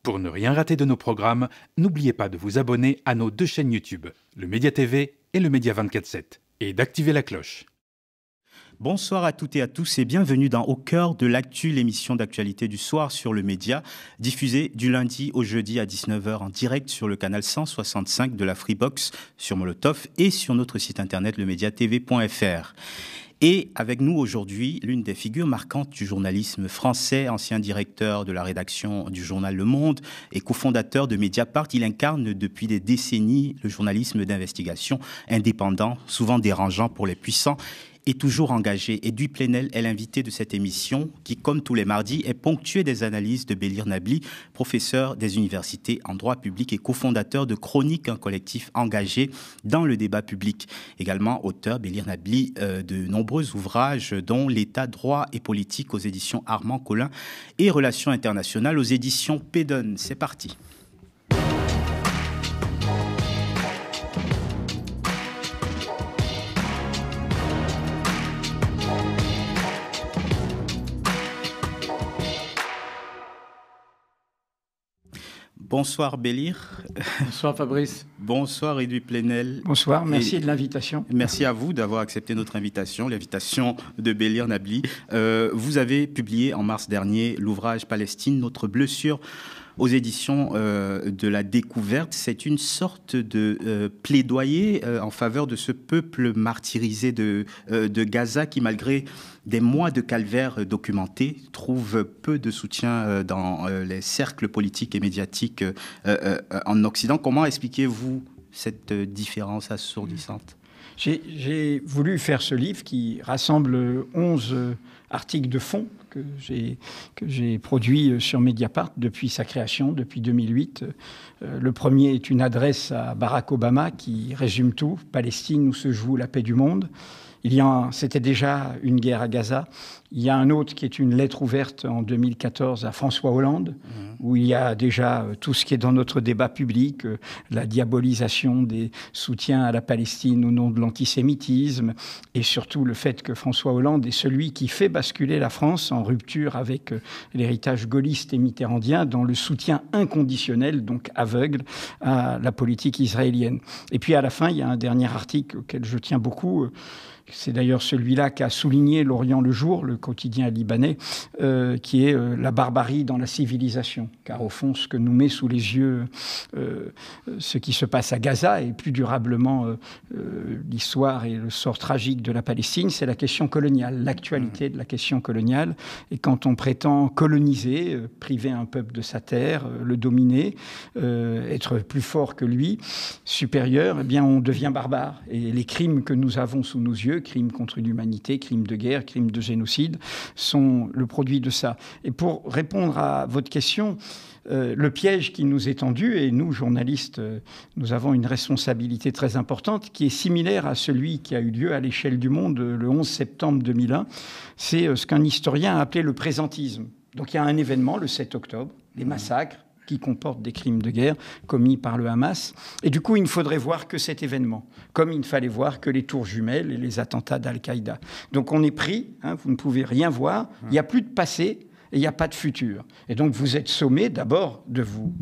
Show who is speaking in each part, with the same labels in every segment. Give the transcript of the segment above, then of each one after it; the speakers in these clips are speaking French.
Speaker 1: Pour ne rien rater de nos programmes, n'oubliez pas de vous abonner à nos deux chaînes YouTube, le Média TV et le Média 24/7, et d'activer la cloche.
Speaker 2: Bonsoir à toutes et à tous et bienvenue dans Au cœur de l'actu, l'émission d'actualité du soir sur le Média, diffusée du lundi au jeudi à 19h en direct sur le canal 165 de la Freebox sur Molotov et sur notre site internet lemediatv.fr. Et avec nous aujourd'hui, l'une des figures marquantes du journalisme français, ancien directeur de la rédaction du journal Le Monde et cofondateur de Mediapart. Il incarne depuis des décennies le journalisme d'investigation indépendant, souvent dérangeant pour les puissants, et toujours engagé. Edoui Plenel est l'invité de cette émission qui, comme tous les mardis, est ponctuée des analyses de Bélir Nabli, professeur des universités en droit public et cofondateur de Chronique, un collectif engagé dans le débat public. Également auteur, Bélir Nabli, de nombreux ouvrages dont L'État, droit et politique aux éditions Armand Collin et Relations internationales aux éditions Pédon. C'est parti. Bonsoir Bélir.
Speaker 3: Bonsoir Fabrice.
Speaker 2: Bonsoir Edoui Plenel.
Speaker 3: Bonsoir, merci de l'invitation.
Speaker 2: Merci à vous d'avoir accepté notre invitation, l'invitation de Bélir Nabli. Vous avez publié en mars dernier l'ouvrage Palestine, notre blessure aux éditions de la Découverte. C'est une sorte de plaidoyer en faveur de ce peuple martyrisé de Gaza qui, malgré des mois de calvaire documentés, trouve peu de soutien dans les cercles politiques et médiatiques en Occident. Comment expliquez-vous cette différence assourdissante ?
Speaker 3: J'ai voulu faire ce livre qui rassemble 11 articles de fond que j'ai produit sur Mediapart depuis sa création, depuis 2008. Le premier est une adresse à Barack Obama qui résume tout. Palestine, où se joue la paix du monde. C'était déjà une guerre à Gaza. Il y a un autre qui est une lettre ouverte en 2014 à François Hollande, où il y a déjà tout ce qui est dans notre débat public, la diabolisation des soutiens à la Palestine au nom de l'antisémitisme, et surtout le fait que François Hollande est celui qui fait basculer la France en rupture avec l'héritage gaulliste et mitterrandien dans le soutien inconditionnel, donc aveugle, à la politique israélienne. Et puis à la fin, il y a un dernier article auquel je tiens beaucoup. C'est d'ailleurs celui-là qu'a souligné L'Orient le Jour, le quotidien libanais, qui est la barbarie dans la civilisation. Car au fond, ce que nous met sous les yeux ce qui se passe à Gaza, et plus durablement l'histoire et le sort tragique de la Palestine, c'est la question coloniale, l'actualité de la question coloniale. Et quand on prétend coloniser, priver un peuple de sa terre, le dominer, être plus fort que lui, supérieur, eh bien on devient barbare. Et les crimes que nous avons sous nos yeux, crimes contre l'humanité, crimes de guerre, crimes de génocide, sont le produit de ça. Et pour répondre à votre question, le piège qui nous est tendu, et nous, journalistes, nous avons une responsabilité très importante qui est similaire à celui qui a eu lieu à l'échelle du monde le 11 septembre 2001, c'est ce qu'un historien a appelé le présentisme. Donc il y a un événement, le 7 octobre, les massacres, qui comporte des crimes de guerre commis par le Hamas. Et du coup, il ne faudrait voir que cet événement, comme il ne fallait voir que les tours jumelles et les attentats d'Al-Qaïda. Donc on est pris, vous ne pouvez rien voir, il n'y a plus de passé et il n'y a pas de futur. Et donc vous êtes sommé d'abord de vous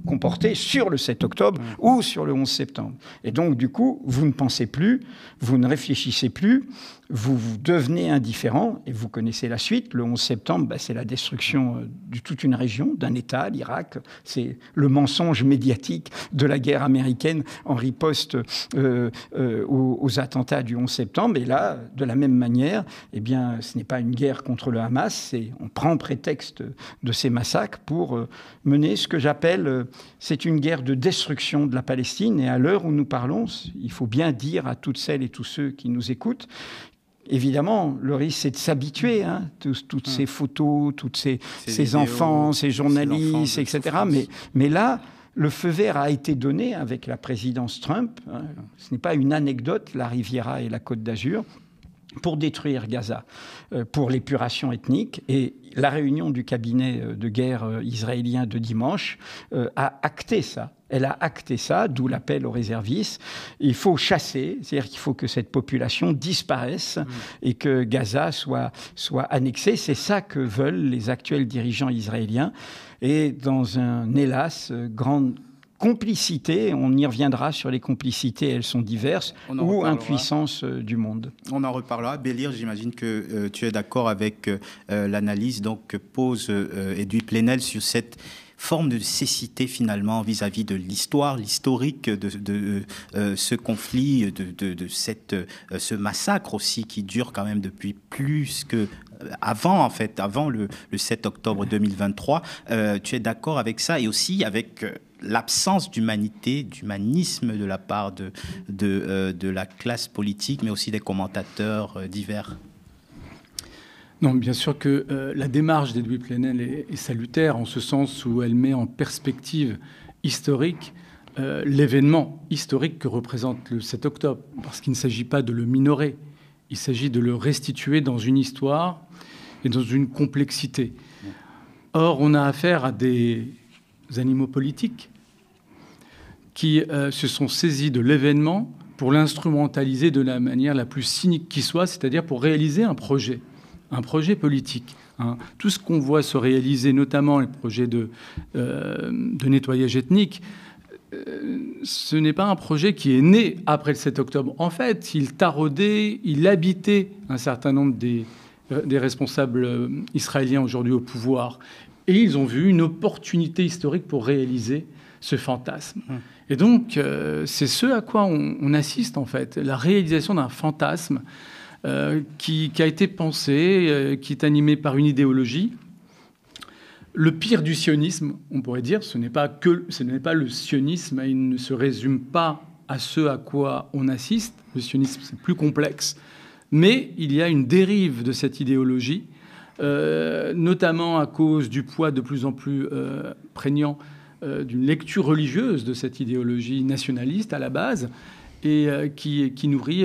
Speaker 3: comporter sur le 7 octobre ou sur le 11 septembre. Et donc du coup, vous ne pensez plus, vous ne réfléchissez plus, vous devenez indifférent, et vous connaissez la suite. Le 11 septembre, c'est la destruction de toute une région, d'un État, l'Irak. C'est le mensonge médiatique de la guerre américaine en riposte aux attentats du 11 septembre. Et là, de la même manière, eh bien, ce n'est pas une guerre contre le Hamas, on prend prétexte de ces massacres pour mener ce que j'appelle, c'est une guerre de destruction de la Palestine. Et à l'heure où nous parlons, il faut bien dire à toutes celles et tous ceux qui nous écoutent, évidemment, le risque, c'est de s'habituer, toutes ces photos, tous ces vidéos, enfants, ces journalistes, etc. Mais là, le feu vert a été donné avec la présidence Trump. Ce n'est pas une anecdote, la Riviera et la Côte d'Azur, pour détruire Gaza, pour l'épuration ethnique. Et la réunion du cabinet de guerre israélien de dimanche a acté ça. Elle a acté ça, d'où l'appel aux réservistes. Il faut chasser, c'est-à-dire qu'il faut que cette population disparaisse et que Gaza soit annexée. C'est ça que veulent les actuels dirigeants israéliens. et dans un, hélas, grande complicité, on y reviendra sur les complicités, elles sont diverses, ou impuissance du monde.
Speaker 2: On en reparlera. Bélir, j'imagine que tu es d'accord avec l'analyse donc, que pose Edoui Plenel sur cette forme de cécité finalement vis-à-vis de l'histoire, l'historique de ce conflit, de ce massacre aussi qui dure quand même depuis plus que... Avant le 7 octobre 2023. Tu es d'accord avec ça et aussi avec... l'absence d'humanité, d'humanisme de la part de la classe politique, mais aussi des commentateurs divers?
Speaker 4: Non, bien sûr que la démarche d'Edoui Plenel est salutaire, en ce sens où elle met en perspective historique l'événement historique que représente le 7 octobre, parce qu'il ne s'agit pas de le minorer, il s'agit de le restituer dans une histoire et dans une complexité. Or, on a affaire à des animaux politiques qui se sont saisis de l'événement pour l'instrumentaliser de la manière la plus cynique qui soit, c'est-à-dire pour réaliser un projet politique. Hein. Tout ce qu'on voit se réaliser, notamment les projets de nettoyage ethnique, ce n'est pas un projet qui est né après le 7 octobre. En fait, il taraudait, il habitait un certain nombre des responsables israéliens aujourd'hui au pouvoir. Et ils ont vu une opportunité historique pour réaliser ce fantasme. Et donc, c'est ce à quoi on assiste, en fait, la réalisation d'un fantasme qui a été pensé, qui est animé par une idéologie. Le pire du sionisme, on pourrait dire, ce n'est pas le sionisme, il ne se résume pas à ce à quoi on assiste. Le sionisme, c'est plus complexe. Mais il y a une dérive de cette idéologie, notamment à cause du poids de plus en plus prégnant d'une lecture religieuse de cette idéologie nationaliste à la base, et qui nourrit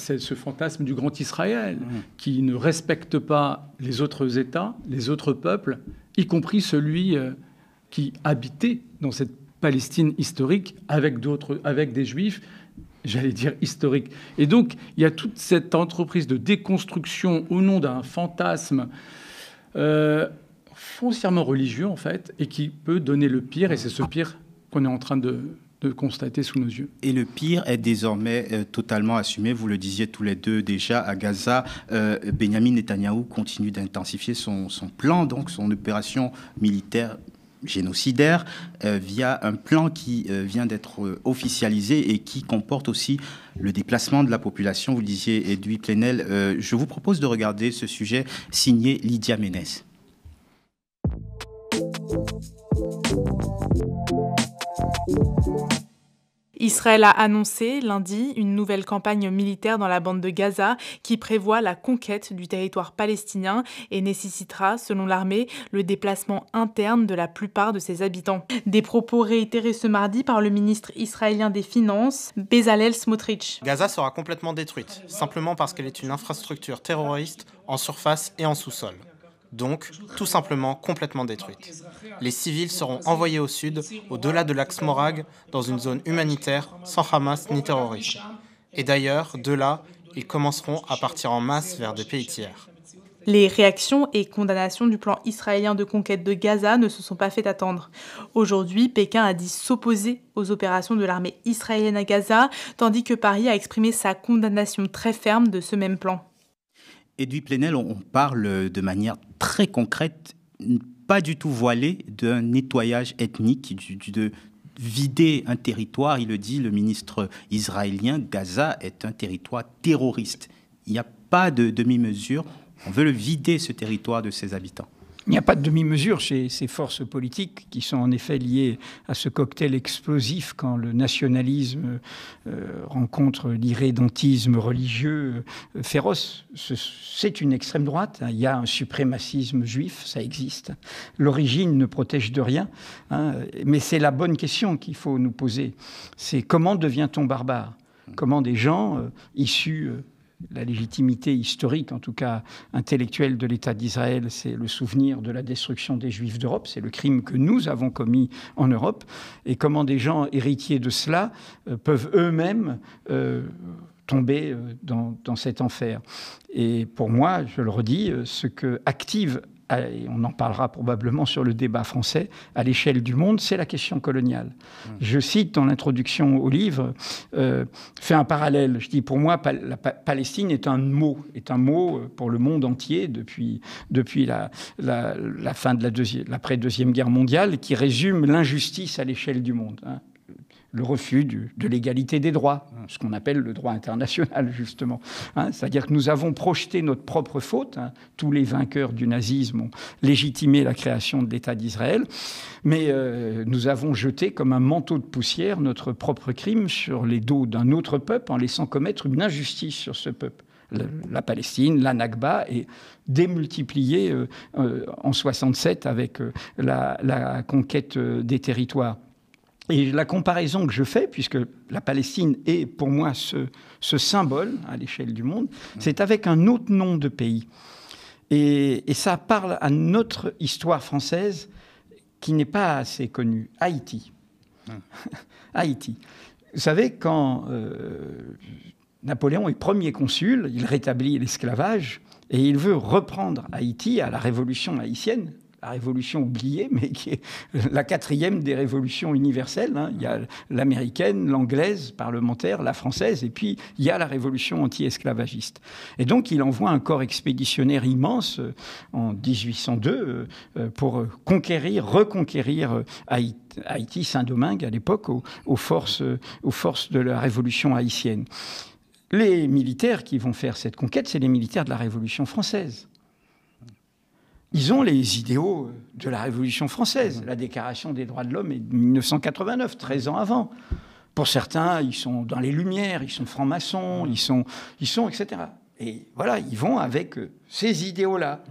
Speaker 4: ce fantasme du grand Israël, qui ne respecte pas les autres États, les autres peuples, y compris celui qui habitait dans cette Palestine historique avec des Juifs, j'allais dire historiques. Et donc, il y a toute cette entreprise de déconstruction au nom d'un fantasme foncièrement religieux, en fait, et qui peut donner le pire, et c'est ce pire qu'on est en train de constater sous nos yeux.
Speaker 2: Et le pire est désormais totalement assumé. Vous le disiez tous les deux déjà, à Gaza, Benyamin Netanyahou continue d'intensifier son plan, donc son opération militaire génocidaire, via un plan qui vient d'être officialisé et qui comporte aussi le déplacement de la population. Vous le disiez, Edoui Plenel. Je vous propose de regarder ce sujet signé Lydia Ménès.
Speaker 5: Israël a annoncé lundi une nouvelle campagne militaire dans la bande de Gaza qui prévoit la conquête du territoire palestinien et nécessitera, selon l'armée, le déplacement interne de la plupart de ses habitants. Des propos réitérés ce mardi par le ministre israélien des Finances, Bezalel Smotrich.
Speaker 6: Gaza sera complètement détruite, simplement parce qu'elle est une infrastructure terroriste en surface et en sous-sol. Donc, tout simplement complètement détruite. Les civils seront envoyés au sud, au-delà de l'axe Morag, dans une zone humanitaire, sans Hamas ni terroristes. Et d'ailleurs, de là, ils commenceront à partir en masse vers des pays tiers.
Speaker 5: Les réactions et condamnations du plan israélien de conquête de Gaza ne se sont pas fait attendre. Aujourd'hui, Pékin a dit s'opposer aux opérations de l'armée israélienne à Gaza, tandis que Paris a exprimé sa condamnation très ferme de ce même plan.
Speaker 2: Edoui Plenel, on parle de manière très concrète, pas du tout voilée, d'un nettoyage ethnique, de vider un territoire. Il le dit, le ministre israélien, Gaza est un territoire terroriste. Il n'y a pas de demi-mesure. On veut le vider, ce territoire, de ses habitants.
Speaker 3: Il n'y a pas de demi-mesure chez ces forces politiques qui sont en effet liées à ce cocktail explosif quand le nationalisme rencontre l'irrédentisme religieux féroce. C'est une extrême droite. Il y a un suprémacisme juif, ça existe. L'origine ne protège de rien. Mais c'est la bonne question qu'il faut nous poser. C'est comment devient-on barbare ? Comment des gens issus... La légitimité historique, en tout cas intellectuelle de l'État d'Israël, c'est le souvenir de la destruction des Juifs d'Europe. C'est le crime que nous avons commis en Europe. Et comment des gens héritiers de cela peuvent eux-mêmes tomber dans cet enfer. Et pour moi, je le redis, ce que active et on en parlera probablement sur le débat français, à l'échelle du monde, c'est la question coloniale. Je cite dans l'introduction au livre, fais un parallèle. Je dis, pour moi, la Palestine est un mot pour le monde entier depuis la fin de l'après-deuxième guerre mondiale, qui résume l'injustice à l'échelle du monde. Hein. Le refus de l'égalité des droits, ce qu'on appelle le droit international, justement. Hein, c'est-à-dire que nous avons projeté notre propre faute. Hein, tous les vainqueurs du nazisme ont légitimé la création de l'État d'Israël, mais nous avons jeté comme un manteau de poussière notre propre crime sur les dos d'un autre peuple en laissant commettre une injustice sur ce peuple. La Palestine, la Nakba, est démultipliée en 67 avec la conquête des territoires. Et la comparaison que je fais, puisque la Palestine est pour moi ce symbole à l'échelle du monde, c'est avec un autre nom de pays. Et ça parle à notre histoire française qui n'est pas assez connue, Haïti. Haïti. Vous savez, quand Napoléon est premier consul, il rétablit l'esclavage et il veut reprendre Haïti à la révolution haïtienne. La révolution oubliée, mais qui est la quatrième des révolutions universelles. Hein. Il y a l'américaine, l'anglaise parlementaire, la française, et puis il y a la révolution anti-esclavagiste. Et donc il envoie un corps expéditionnaire immense en 1802 pour reconquérir Haïti, Saint-Domingue à l'époque, aux forces de la révolution haïtienne. Les militaires qui vont faire cette conquête, c'est les militaires de la Révolution française. Ils ont les idéaux de la Révolution française. La Déclaration des droits de l'homme est de 1989, 13 ans avant. Pour certains, ils sont dans les Lumières, ils sont francs-maçons, ils sont etc. Et voilà, ils vont avec ces idéaux-là.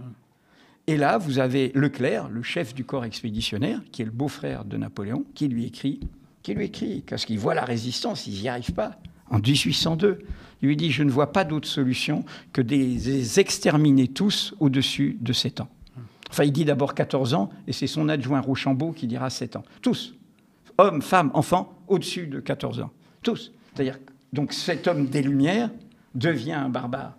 Speaker 3: Et là, vous avez Leclerc, le chef du corps expéditionnaire, qui est le beau-frère de Napoléon, qui lui écrit, parce qu'il voit la résistance, ils n'y arrivent pas. En 1802, il lui dit « Je ne vois pas d'autre solution que de les exterminer tous au-dessus de 7 ans. » Enfin, il dit d'abord 14 ans, et c'est son adjoint Rochambeau qui dira 7 ans. Tous, hommes, femmes, enfants, au-dessus de 14 ans. Tous. C'est-à-dire, donc cet homme des Lumières devient un barbare.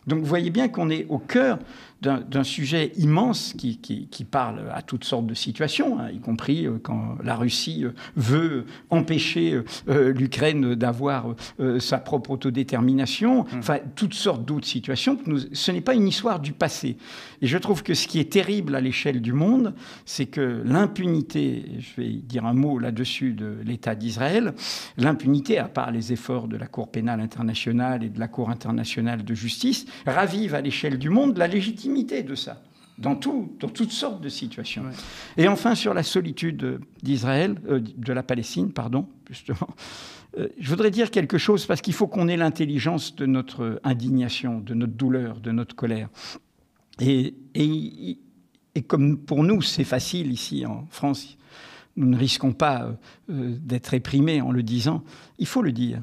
Speaker 3: Donc vous voyez bien qu'on est au cœur d'un sujet immense qui parle à toutes sortes de situations, hein, y compris quand la Russie veut empêcher l'Ukraine d'avoir sa propre autodétermination, enfin toutes sortes d'autres situations. Ce n'est pas une histoire du passé. Et je trouve que ce qui est terrible à l'échelle du monde, c'est que l'impunité, je vais dire un mot là-dessus de l'État d'Israël, l'impunité, à part les efforts de la Cour pénale internationale et de la Cour internationale de justice, ravive à l'échelle du monde la légitimité de ça, dans toutes sortes de situations. Ouais. Et enfin, sur la solitude d'Israël, de la Palestine, pardon, justement, je voudrais dire quelque chose, parce qu'il faut qu'on ait l'intelligence de notre indignation, de notre douleur, de notre colère. Et comme pour nous, c'est facile ici en France, nous ne risquons pas d'être réprimés en le disant, il faut le dire.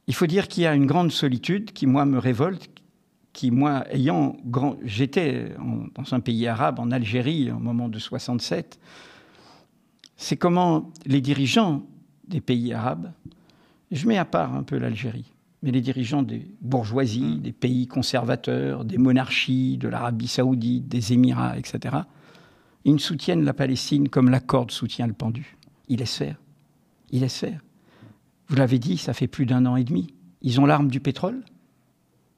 Speaker 3: Il faut dire qu'il y a une grande solitude qui, moi, me révolte, qui, moi, j'étais dans un pays arabe, en Algérie, au moment de 67, c'est comment les dirigeants des pays arabes, je mets à part un peu l'Algérie, mais les dirigeants des bourgeoisies, des pays conservateurs, des monarchies, de l'Arabie saoudite, des Émirats, etc., ils ne soutiennent la Palestine comme la corde soutient le pendu. Ils laissent faire. Ils laissent faire. Vous l'avez dit, ça fait plus d'1 an et demi. Ils ont l'arme du pétrole.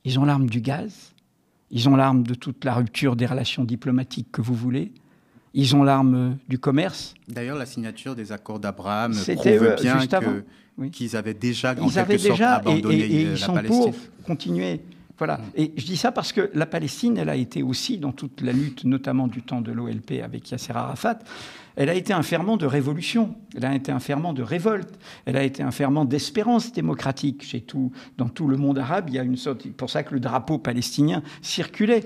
Speaker 3: Ils ont l'arme du gaz, ils ont l'arme de toute la rupture des relations diplomatiques que vous voulez, ils ont l'arme du commerce.
Speaker 2: D'ailleurs, la signature des accords d'Abraham prouve bien qu'ils avaient déjà, en quelque sorte, abandonné la Palestine.
Speaker 3: Et ils sont pour continuer. Voilà. Et je dis ça parce que la Palestine, elle a été aussi, dans toute la lutte, notamment du temps de l'OLP avec Yasser Arafat, elle a été un ferment de révolution, elle a été un ferment de révolte, elle a été un ferment d'espérance démocratique. Dans tout le monde arabe, il y a une sorte... C'est pour ça que le drapeau palestinien circulait.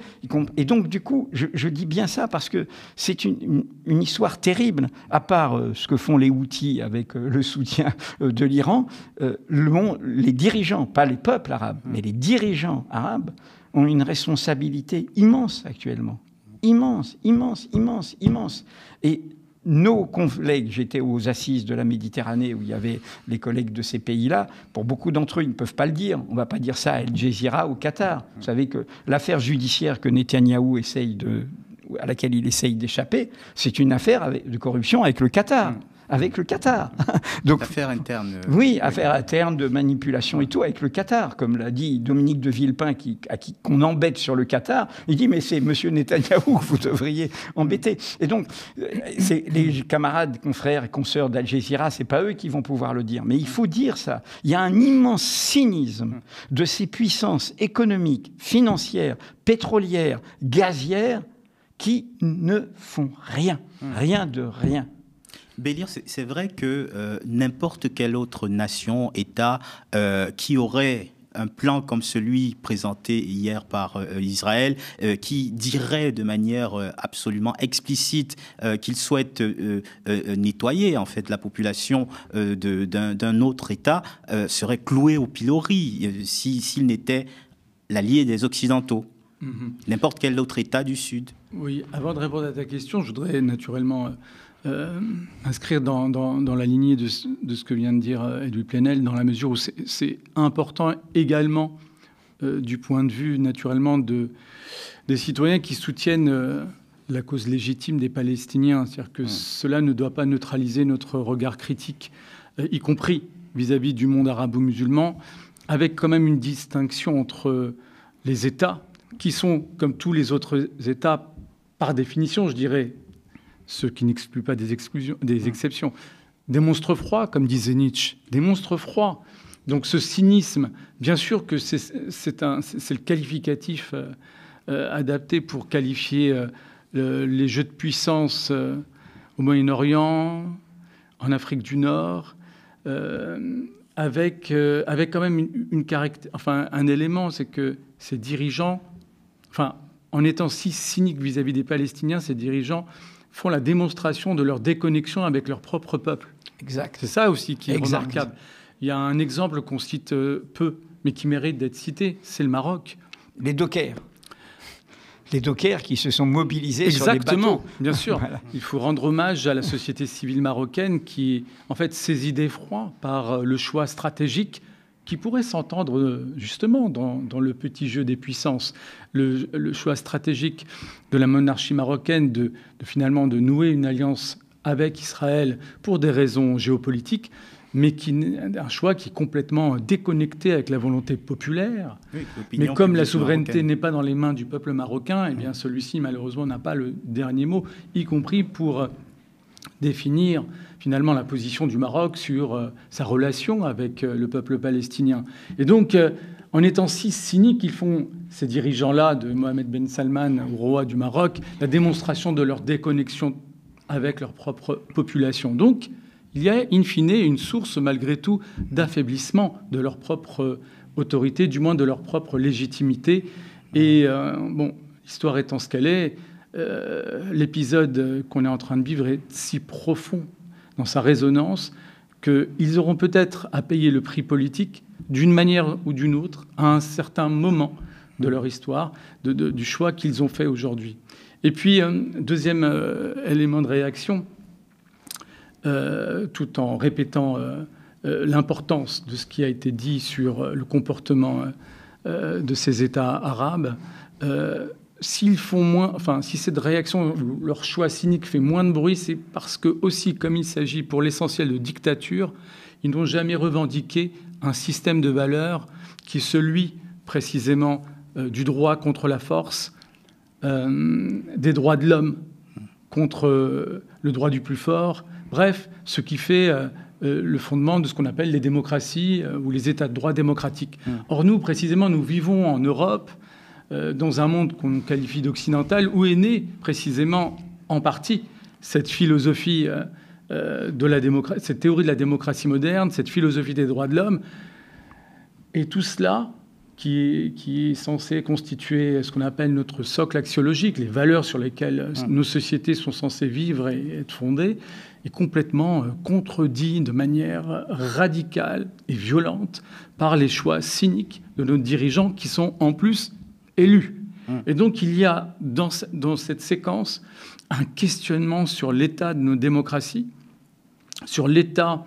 Speaker 3: Et donc, du coup, je dis bien ça parce que c'est une histoire terrible. À part ce que font les Houthis avec le soutien de l'Iran, les dirigeants, pas les peuples arabes, mais les dirigeants arabes ont une responsabilité immense actuellement. Immense, immense, immense, immense. Et nos collègues, j'étais aux assises de la Méditerranée où il y avait les collègues de ces pays-là, pour beaucoup d'entre eux, ils ne peuvent pas le dire. On ne va pas dire ça à Al Jazeera au Qatar. Vous savez que l'affaire judiciaire que Netanyahou essaye à laquelle il essaye d'échapper, c'est une affaire de corruption avec le Qatar. Avec le Qatar.
Speaker 2: Donc, affaire interne.
Speaker 3: Oui, affaire interne de manipulation et tout avec le Qatar. Comme l'a dit Dominique de Villepin, qu'on embête sur le Qatar, il dit mais c'est M. Netanyahou que vous devriez embêter. Et donc, les camarades, confrères et consoeurs d'Al Jazeera, c'est pas eux qui vont pouvoir le dire. Mais il faut dire ça. Il y a un immense cynisme de ces puissances économiques, financières, pétrolières, gazières, qui ne font rien. Rien de rien.
Speaker 2: Bélir, c'est vrai que n'importe quelle autre nation, État, qui aurait un plan comme celui présenté hier par Israël, qui dirait de manière absolument explicite qu'il souhaite nettoyer en fait la population d'un autre État, serait cloué au pilori s'il n'était l'allié des Occidentaux. N'importe quel autre État du Sud.
Speaker 4: Oui, avant de répondre à ta question, je voudrais naturellement inscrire dans la lignée de ce que vient de dire Edoui Plenel, dans la mesure où c'est important également du point de vue naturellement des citoyens qui soutiennent la cause légitime des Palestiniens. C'est-à-dire que cela ne doit pas neutraliser notre regard critique, y compris vis-à-vis du monde arabo-musulman, avec quand même une distinction entre les États, qui sont, comme tous les autres États, par définition, je dirais, ceux qui n'excluent pas des exceptions, des monstres froids, comme disait Nietzsche, des monstres froids. Donc ce cynisme, bien sûr que c'est le qualificatif adapté pour qualifier les jeux de puissance au Moyen-Orient, en Afrique du Nord, avec quand même un élément, c'est que ces dirigeants, en étant si cyniques vis-à-vis des Palestiniens, ces dirigeants font la démonstration de leur déconnexion avec leur propre peuple.
Speaker 3: Exact.
Speaker 4: C'est ça aussi qui est remarquable. Il y a un exemple qu'on cite peu, mais qui mérite d'être cité, c'est le Maroc.
Speaker 3: Les dockers. Les dockers qui se sont mobilisés sur les bateaux.
Speaker 4: Exactement, bien sûr. Voilà. Il faut rendre hommage à la société civile marocaine qui, en fait, saisit d'effroi par le choix stratégique qui pourrait s'entendre justement dans le petit jeu des puissances. Le choix stratégique de la monarchie marocaine finalement de nouer une alliance avec Israël pour des raisons géopolitiques, mais un choix qui est complètement déconnecté avec la volonté populaire. Oui, mais comme la souveraineté n'est pas dans les mains du peuple marocain, eh bien celui-ci malheureusement n'a pas le dernier mot, y compris pour définir finalement la position du Maroc sur sa relation avec le peuple palestinien. Et donc, en étant si cyniques, ils font, ces dirigeants-là, de Mohamed Ben Salman au roi du Maroc, la démonstration de leur déconnexion avec leur propre population. Donc, il y a, in fine, une source, malgré tout, d'affaiblissement de leur propre autorité, du moins de leur propre légitimité. Et, l'histoire étant ce qu'elle est, l'épisode qu'on est en train de vivre est si profond dans sa résonance qu'ils auront peut-être à payer le prix politique d'une manière ou d'une autre à un certain moment de leur histoire, du choix qu'ils ont fait aujourd'hui. Et puis, deuxième élément de réaction, tout en répétant l'importance de ce qui a été dit sur le comportement de ces États arabes, s'ils font moins, si cette réaction, leur choix cynique fait moins de bruit, c'est parce que aussi, comme il s'agit pour l'essentiel de dictature, ils n'ont jamais revendiqué un système de valeurs qui est celui précisément du droit contre la force, des droits de l'homme contre le droit du plus fort. Bref, ce qui fait le fondement de ce qu'on appelle les démocraties ou les états de droit démocratiques. Or, nous, précisément, nous vivons en Europe, dans un monde qu'on qualifie d'occidental, où est née précisément en partie cette philosophie de la démocratie, cette théorie de la démocratie moderne, cette philosophie des droits de l'homme, et tout cela qui est censé constituer ce qu'on appelle notre socle axiologique, les valeurs sur lesquelles nos sociétés sont censées vivre et être fondées, est complètement contredit de manière radicale et violente par les choix cyniques de nos dirigeants qui sont en plus élus. Et donc il y a dans cette séquence un questionnement sur l'état de nos démocraties, sur l'état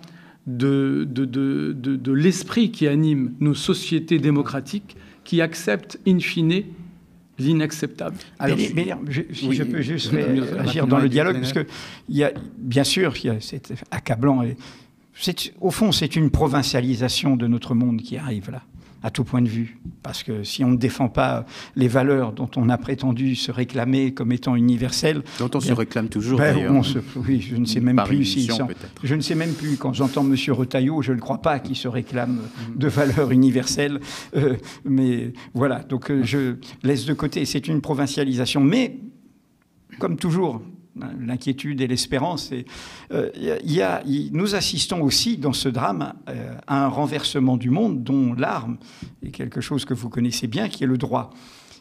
Speaker 4: de l'esprit qui anime nos sociétés démocratiques, qui acceptent in fine l'inacceptable.
Speaker 3: Alors, si je peux juste agir dans le dialogue, parce que bien sûr, c'est accablant. Au fond, c'est une provincialisation de notre monde qui arrive là, à tout point de vue. Parce que si on ne défend pas les valeurs dont on a prétendu se réclamer comme étant universelles...
Speaker 2: Dont on se réclame toujours,
Speaker 3: d'ailleurs. Oui, je ne sais même plus je ne sais même plus, quand j'entends M. Retailleau, je ne crois pas qu'il se réclame de valeurs universelles. Mais voilà, donc je laisse de côté. C'est une provincialisation. Mais, comme toujours... l'inquiétude et l'espérance. Nous assistons aussi dans ce drame à un renversement du monde dont l'arme est quelque chose que vous connaissez bien, qui est le droit.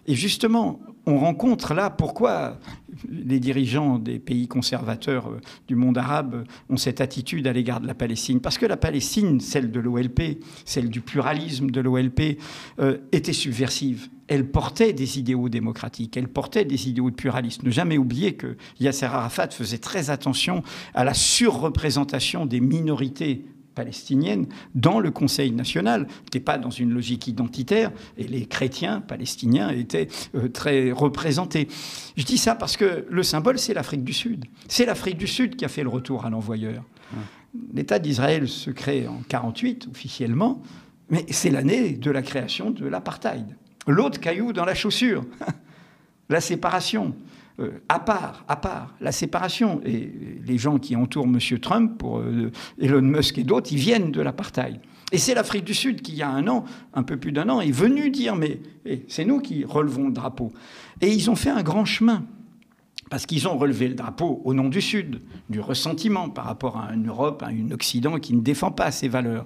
Speaker 3: Et justement, on rencontre là pourquoi les dirigeants des pays conservateurs du monde arabe ont cette attitude à l'égard de la Palestine. Parce que la Palestine, celle de l'OLP, celle du pluralisme de l'OLP, était subversive. Elle portait des idéaux démocratiques, elle portait des idéaux de pluralisme. Ne jamais oublier que Yasser Arafat faisait très attention à la surreprésentation des minorités palestinienne dans le Conseil national. On n'était pas dans une logique identitaire et les chrétiens palestiniens étaient très représentés. Je dis ça parce que le symbole, c'est l'Afrique du Sud. C'est l'Afrique du Sud qui a fait le retour à l'envoyeur. L'État d'Israël se crée en 1948 officiellement, mais c'est l'année de la création de l'apartheid. L'autre caillou dans la chaussure, la séparation. À part, la séparation. Et les gens qui entourent M. Trump, pour Elon Musk et d'autres, ils viennent de l'apartheid. Et c'est l'Afrique du Sud qui, il y a un peu plus d'1 an, est venue dire « mais c'est nous qui relevons le drapeau ». Et ils ont fait un grand chemin. Parce qu'ils ont relevé le drapeau au nom du Sud, du ressentiment par rapport à une Europe, à un Occident qui ne défend pas ces valeurs.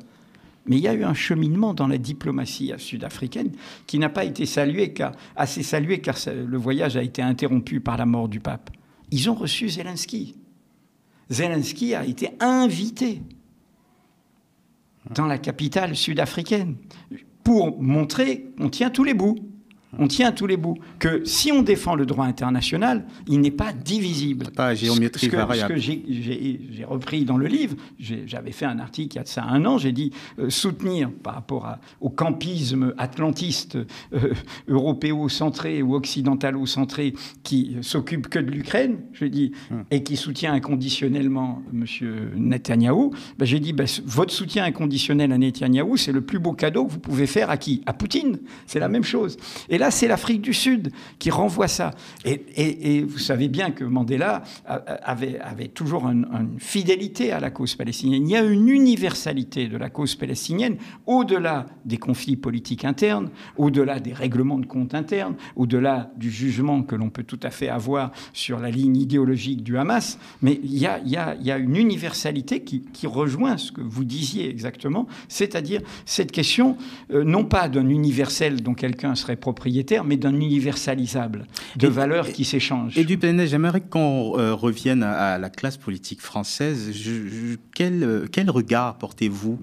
Speaker 3: Mais il y a eu un cheminement dans la diplomatie sud-africaine qui n'a pas été assez salué car le voyage a été interrompu par la mort du pape. Ils ont reçu Zelensky. Zelensky a été invité dans la capitale sud-africaine pour montrer qu'on tient tous les bouts. On tient tous les bouts. Que si on défend le droit international, il n'est pas divisible.
Speaker 2: Pas à géométrie variable.
Speaker 3: Ce que j'ai repris dans le livre, j'avais fait un article il y a de ça 1 an, j'ai dit soutenir par rapport au campisme atlantiste européo-centré ou occidentalo-centré qui s'occupe que de l'Ukraine, je dis, et qui soutient inconditionnellement M. Netanyahou, j'ai dit votre soutien inconditionnel à Netanyahou, c'est le plus beau cadeau que vous pouvez faire à qui ? À Poutine. C'est la même chose. Et là, c'est l'Afrique du Sud qui renvoie ça. Et vous savez bien que Mandela avait toujours une fidélité à la cause palestinienne. Il y a une universalité de la cause palestinienne au-delà des conflits politiques internes, au-delà des règlements de comptes internes, au-delà du jugement que l'on peut tout à fait avoir sur la ligne idéologique du Hamas. Mais il y a une universalité qui rejoint ce que vous disiez exactement, c'est-à-dire cette question, non pas d'un universel dont quelqu'un serait propriétaire, mais d'un universalisable, de valeurs qui s'échangent.
Speaker 2: Et du PNL, j'aimerais qu'on revienne à la classe politique française. Quel regard portez-vous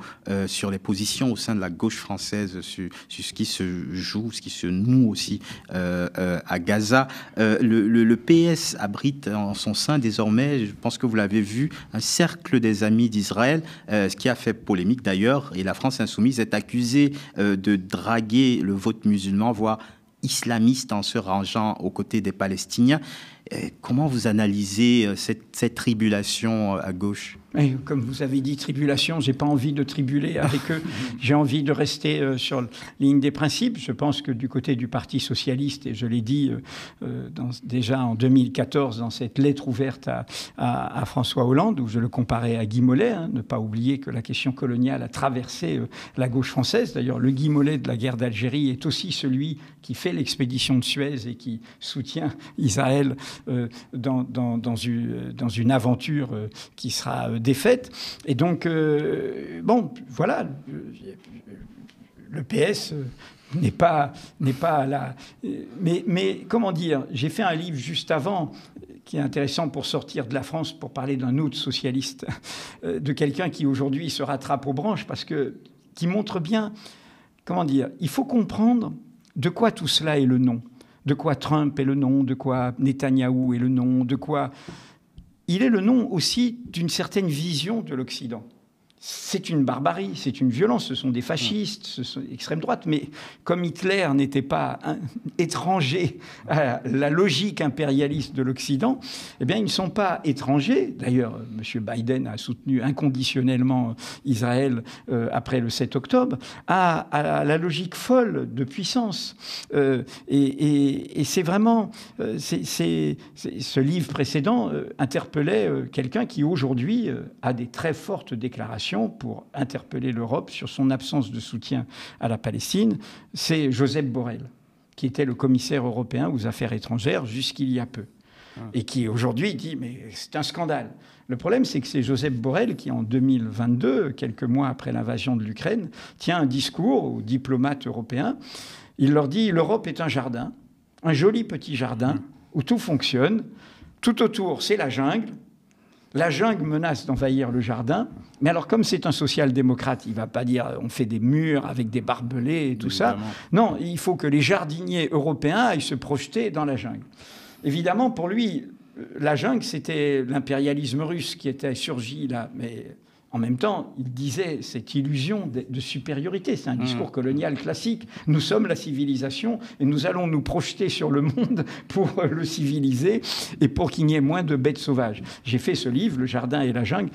Speaker 2: sur les positions au sein de la gauche française, sur ce qui se joue, ce qui se noue aussi à Gaza? Le PS abrite en son sein désormais, je pense que vous l'avez vu, un cercle des amis d'Israël, ce qui a fait polémique d'ailleurs, et la France insoumise est accusée de draguer le vote musulman, voire islamiste en se rangeant aux côtés des Palestiniens. Comment vous analysez cette tribulation à gauche ?
Speaker 3: Et comme vous avez dit, tribulation, j'ai pas envie de tribuler avec eux. J'ai envie de rester sur la ligne des principes. Je pense que du côté du Parti socialiste, et je l'ai dit déjà en 2014 dans cette lettre ouverte à François Hollande, où je le comparais à Guy Mollet, ne pas oublier que la question coloniale a traversé la gauche française. D'ailleurs, le Guy Mollet de la guerre d'Algérie est aussi celui qui fait l'expédition de Suez et qui soutient Israël dans une aventure qui sera défaite. Et donc, voilà, le PS n'est pas là. Mais comment dire, j'ai fait un livre juste avant qui est intéressant pour sortir de la France, pour parler d'un autre socialiste, de quelqu'un qui aujourd'hui se rattrape aux branches, qui montre bien, comment dire, il faut comprendre de quoi tout cela est le nom. De quoi Trump est le nom, de quoi Netanyahou est le nom, de quoi... Il est le nom aussi d'une certaine vision de l'Occident. c'est une barbarie, c'est une violence, ce sont des fascistes, ce sont extrême droite, mais comme Hitler n'était pas étranger à la logique impérialiste de l'Occident, eh bien ils ne sont pas étrangers. D'ailleurs, M. Biden a soutenu inconditionnellement Israël après le 7 octobre, à la logique folle de puissance. Et c'est vraiment... ce livre précédent interpellait quelqu'un qui aujourd'hui a des très fortes déclarations pour interpeller l'Europe sur son absence de soutien à la Palestine. C'est Josep Borrell, qui était le commissaire européen aux affaires étrangères jusqu'il y a peu. Et qui aujourd'hui dit « mais c'est un scandale ». Le problème, c'est que c'est Josep Borrell qui, en 2022, quelques mois après l'invasion de l'Ukraine, tient un discours aux diplomates européens. Il leur dit « l'Europe est un jardin, un joli petit jardin où tout fonctionne. Tout autour, c'est la jungle. La jungle menace d'envahir le jardin. Mais alors, comme c'est un social-démocrate, il ne va pas dire on fait des murs avec des barbelés et tout ça. Non, il faut que les jardiniers européens aillent se projeter dans la jungle. » Évidemment, pour lui, la jungle, c'était l'impérialisme russe qui était surgi là. Mais en même temps, il disait cette illusion de supériorité. C'est un discours colonial classique. Nous sommes la civilisation et nous allons nous projeter sur le monde pour le civiliser et pour qu'il n'y ait moins de bêtes sauvages. J'ai fait ce livre, Le jardin et la jungle.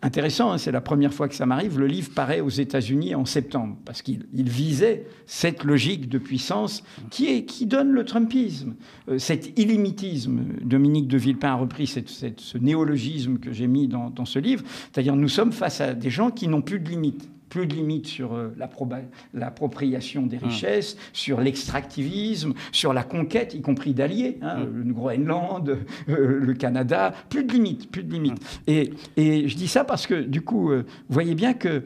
Speaker 3: Intéressant, hein, c'est la première fois que ça m'arrive. Le livre paraît aux États-Unis en septembre, parce qu'il visait cette logique de puissance qui donne le trumpisme, cet illimitisme. Dominique de Villepin a repris ce néologisme que j'ai mis dans ce livre, c'est-à-dire nous sommes face à des gens qui n'ont plus de limites. Plus de limites sur l'appropriation des richesses, sur l'extractivisme, sur la conquête, y compris d'alliés, hein, le Groenland, le Canada, plus de limites, plus de limites. Et je dis ça parce que, du coup, vous voyez bien que,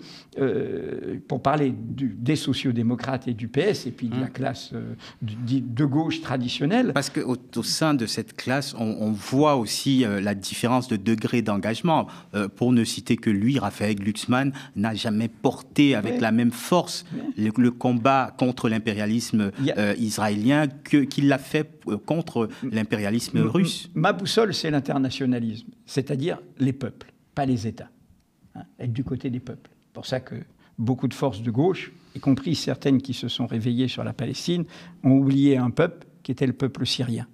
Speaker 3: pour parler des sociodémocrates et du PS, et puis de la classe de gauche traditionnelle...
Speaker 2: Parce qu'au sein de cette classe, on voit aussi la différence de degré d'engagement. Pour ne citer que lui, Raphaël Glucksmann n'a jamais porté avec la même force le combat contre l'impérialisme israélien qu'il l'a fait contre l'impérialisme russe.
Speaker 3: Ma boussole, c'est l'internationalisme, c'est-à-dire les peuples, pas les États. Hein, être du côté des peuples. C'est pour ça que beaucoup de forces de gauche, y compris certaines qui se sont réveillées sur la Palestine, ont oublié un peuple qui était le peuple syrien.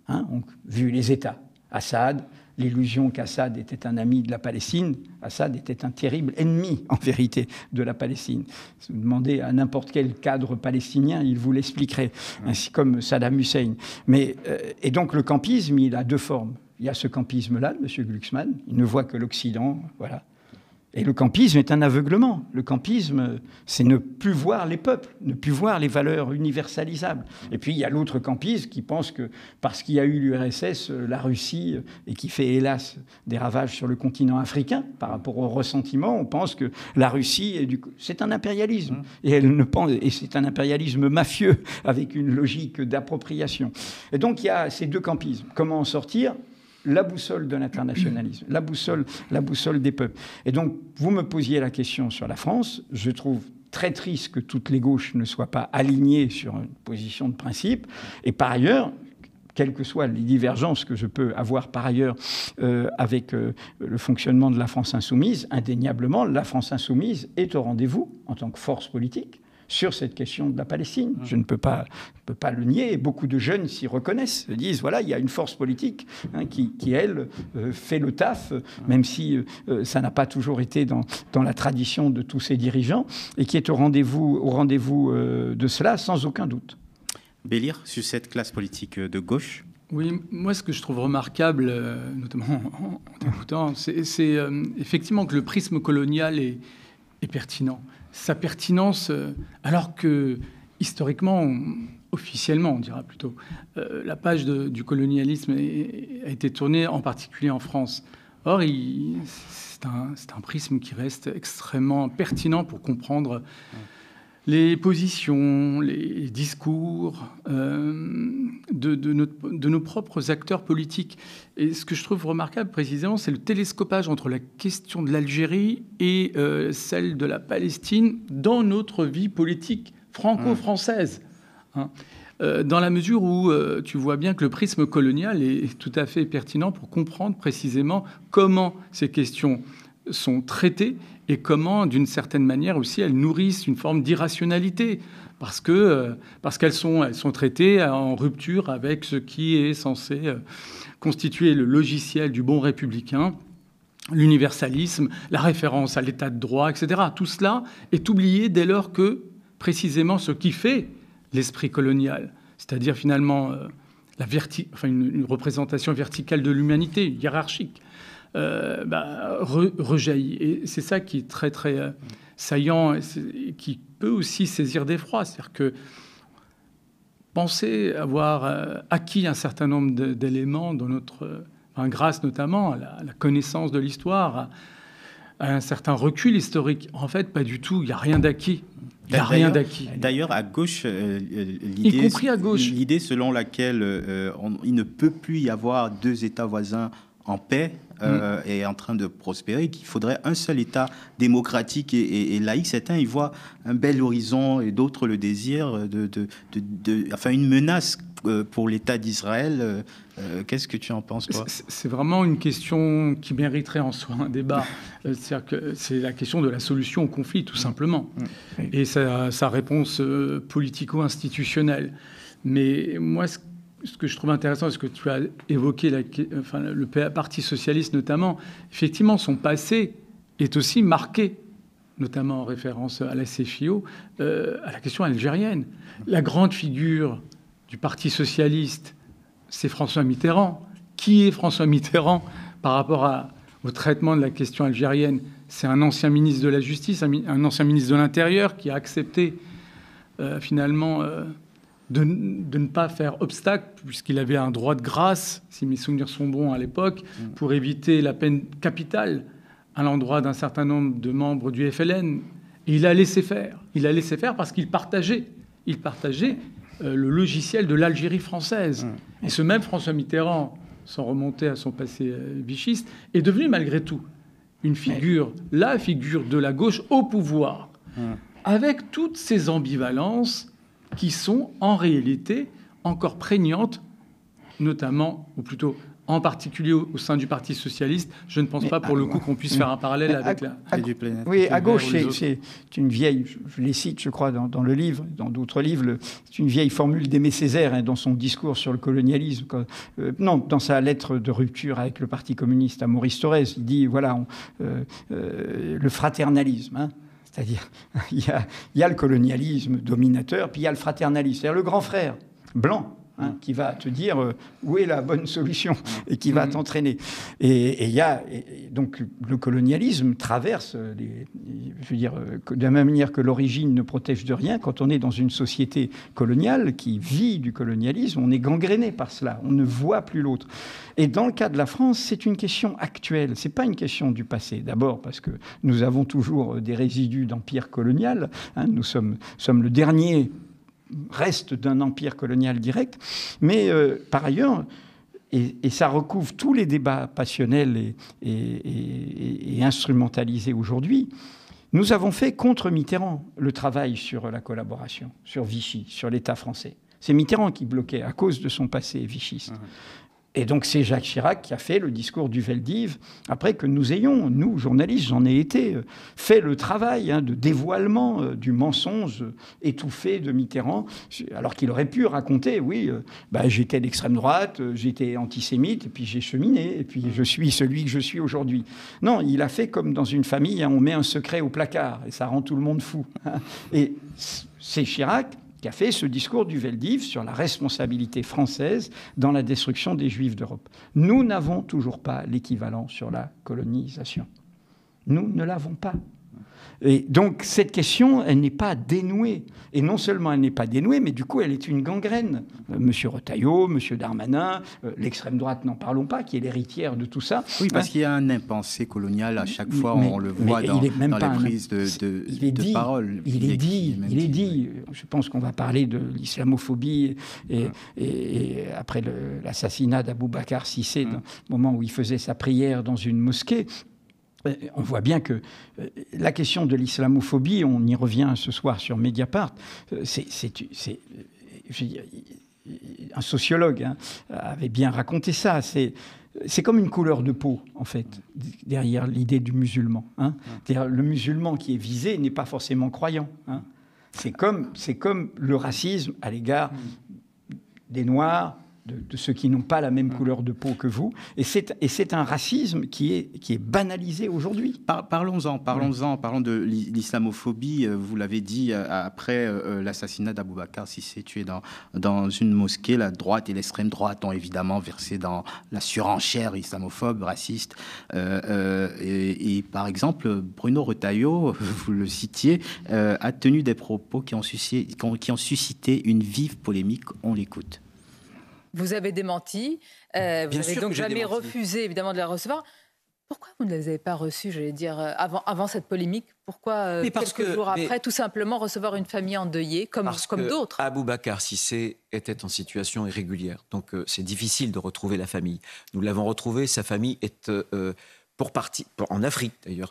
Speaker 3: Hein, on vu les États. Assad, l'illusion qu'Assad était un ami de la Palestine. Assad était un terrible ennemi, en vérité, de la Palestine. Si vous demandez à n'importe quel cadre palestinien, il vous l'expliquerait, ainsi comme Saddam Hussein. Et donc le campisme, il a deux formes. Il y a ce campisme-là, de M. Glucksmann, il ne voit que l'Occident, voilà. Et le campisme est un aveuglement. Le campisme, c'est ne plus voir les peuples, ne plus voir les valeurs universalisables. Et puis, il y a l'autre campisme qui pense que parce qu'il y a eu l'URSS, la Russie, et qui fait, hélas, des ravages sur le continent africain, par rapport au ressentiment, on pense que la Russie, c'est un impérialisme. Et c'est un impérialisme mafieux, avec une logique d'appropriation. Et donc, il y a ces deux campismes. Comment en sortir ? La boussole de l'internationalisme, la boussole des peuples. Et donc, vous me posiez la question sur la France. Je trouve très triste que toutes les gauches ne soient pas alignées sur une position de principe. Et par ailleurs, quelles que soient les divergences que je peux avoir par ailleurs avec le fonctionnement de la France insoumise, indéniablement, la France insoumise est au rendez-vous en tant que force politique sur cette question de la Palestine. Je ne peux pas le nier. Beaucoup de jeunes s'y reconnaissent, se disent, voilà, il y a une force politique qui elle, fait le taf, même si ça n'a pas toujours été dans la tradition de tous ces dirigeants, et qui est au rendez-vous de cela, sans aucun doute.
Speaker 2: Bélir, sur cette classe politique de gauche ?
Speaker 4: Oui, moi, ce que je trouve remarquable, notamment en t'écoutant, c'est effectivement que le prisme colonial est pertinent. Sa pertinence, alors que historiquement, officiellement, on dira plutôt, la page du colonialisme a été tournée en particulier en France. Or, c'est un prisme qui reste extrêmement pertinent pour comprendre les positions, les discours de nos propres acteurs politiques. Et ce que je trouve remarquable, précisément, c'est le télescopage entre la question de l'Algérie et celle de la Palestine dans notre vie politique franco-française. Dans la mesure où tu vois bien que le prisme colonial est tout à fait pertinent pour comprendre précisément comment ces questions sont traitées et comment, d'une certaine manière aussi, elles nourrissent une forme d'irrationalité, parce qu'elles sont traitées en rupture avec ce qui est censé constituer le logiciel du bon républicain, l'universalisme, la référence à l'état de droit, etc. Tout cela est oublié dès lors que, précisément, ce qui fait l'esprit colonial, c'est-à-dire finalement une représentation verticale de l'humanité, hiérarchique, rejaillit. Et c'est ça qui est très, très saillant et qui peut aussi saisir d'effroi. C'est-à-dire que penser avoir acquis un certain nombre d'éléments dans grâce notamment à la connaissance de l'histoire, à un certain recul historique. En fait, pas du tout. Il n'y a rien d'acquis. Il n'y a rien d'acquis.
Speaker 2: D'ailleurs, à gauche,
Speaker 4: y compris à gauche,
Speaker 2: l'idée selon laquelle il ne peut plus y avoir deux États voisins en paix et en train de prospérer, qu'il faudrait un seul État démocratique et laïque. Certains y voient un bel horizon et d'autres le désir une menace pour l'État d'Israël. Qu'est-ce que tu en penses, toi ?
Speaker 4: C'est vraiment une question qui mériterait en soi un débat. C'est-à-dire que c'est la question de la solution au conflit, tout simplement, et sa réponse politico-institutionnelle. Mais moi, ce que je trouve intéressant, c'est ce que tu as évoqué, le Parti socialiste notamment, effectivement, son passé est aussi marqué, notamment en référence à la CFIO, à la question algérienne. La grande figure du Parti socialiste, c'est François Mitterrand. Qui est François Mitterrand par rapport au traitement de la question algérienne ? C'est un ancien ministre de la Justice, un ancien ministre de l'Intérieur qui a accepté finalement de ne pas faire obstacle, puisqu'il avait un droit de grâce, si mes souvenirs sont bons à l'époque, pour éviter la peine capitale à l'endroit d'un certain nombre de membres du FLN. Et il a laissé faire. Il a laissé faire parce qu'il partageait. Le logiciel de l'Algérie française. Et ce même François Mitterrand, sans remonter à son passé vichiste, est devenu malgré tout la figure de la gauche au pouvoir, avec toutes ces ambivalences qui sont en réalité encore prégnantes, notamment, ou plutôt en particulier au sein du Parti socialiste. Je ne pense pas pour le coup qu'on puisse faire un parallèle avec
Speaker 3: Oui, à gauche, c'est une vieille, je les cite, je crois, dans le livre, dans d'autres livres, c'est une vieille formule d'Aimé Césaire dans son discours sur le colonialisme. Dans sa lettre de rupture avec le Parti communiste à Maurice Thorez, il dit, voilà, le fraternalisme, c'est-à-dire, il y a le colonialisme dominateur, puis il y a le fraternalisme, c'est-à-dire le grand frère blanc, qui va te dire où est la bonne solution et qui va t'entraîner. Et donc le colonialisme traverse, de la même manière que l'origine ne protège de rien, quand on est dans une société coloniale qui vit du colonialisme, on est gangréné par cela, on ne voit plus l'autre. Et dans le cas de la France, c'est une question actuelle, c'est pas une question du passé. D'abord parce que nous avons toujours des résidus d'empire colonial, nous sommes le dernier reste d'un empire colonial direct, mais par ailleurs, et ça recouvre tous les débats passionnels et instrumentalisés aujourd'hui, nous avons fait contre Mitterrand le travail sur la collaboration, sur Vichy, sur l'État français. C'est Mitterrand qui bloquait à cause de son passé vichiste. Et donc c'est Jacques Chirac qui a fait le discours du Veldiv, après que nous ayons, nous, journalistes, j'en ai été, fait le travail de dévoilement du mensonge étouffé de Mitterrand, alors qu'il aurait pu raconter, j'étais d'extrême droite, j'étais antisémite, et puis j'ai cheminé, et puis je suis celui que je suis aujourd'hui. Non, il a fait comme dans une famille, on met un secret au placard, et ça rend tout le monde fou. Et c'est Chirac qui a fait ce discours du Veldiv sur la responsabilité française dans la destruction des Juifs d'Europe. Nous n'avons toujours pas l'équivalent sur la colonisation. Nous ne l'avons pas. Et donc, cette question, elle n'est pas dénouée. Et non seulement elle n'est pas dénouée, mais du coup, elle est une gangrène. Monsieur Retailleau, monsieur Darmanin, l'extrême droite, n'en parlons pas, qui est l'héritière de tout ça.
Speaker 2: Oui, parce qu'il y a un impensé colonial à chaque fois, on le voit dans les prises de parole.
Speaker 3: Il est dit. Je pense qu'on va parler de l'islamophobie et après l'assassinat d'Aboubacar Cissé, au moment où il faisait sa prière dans une mosquée. On voit bien que la question de l'islamophobie, on y revient ce soir sur Mediapart, un sociologue avait bien raconté ça. c'est comme une couleur de peau, en fait, derrière l'idée du musulman. Hein. C'est-à-dire, le musulman qui est visé n'est pas forcément croyant. Hein. C'est comme le racisme à l'égard des Noirs, de ceux qui n'ont pas la même couleur de peau que vous. Et c'est un racisme qui est banalisé aujourd'hui.
Speaker 2: Parlons de l'islamophobie. Vous l'avez dit, après l'assassinat d'Aboubacar Cissé, tué dans une mosquée, la droite et l'extrême droite ont évidemment versé dans la surenchère islamophobe, raciste. Et par exemple, Bruno Retailleau, vous le citiez, a tenu des propos qui ont suscité une vive polémique. On l'écoute.
Speaker 7: Vous avez démenti, vous n'avez donc jamais refusé évidemment de la recevoir. Pourquoi vous ne les avez pas reçus, j'allais dire, avant cette polémique? Pourquoi quelques jours après, tout simplement recevoir une famille endeuillée comme d'autres?
Speaker 8: Aboubacar Cissé était en situation irrégulière, donc c'est difficile de retrouver la famille. Nous l'avons retrouvé, sa famille est en Afrique d'ailleurs.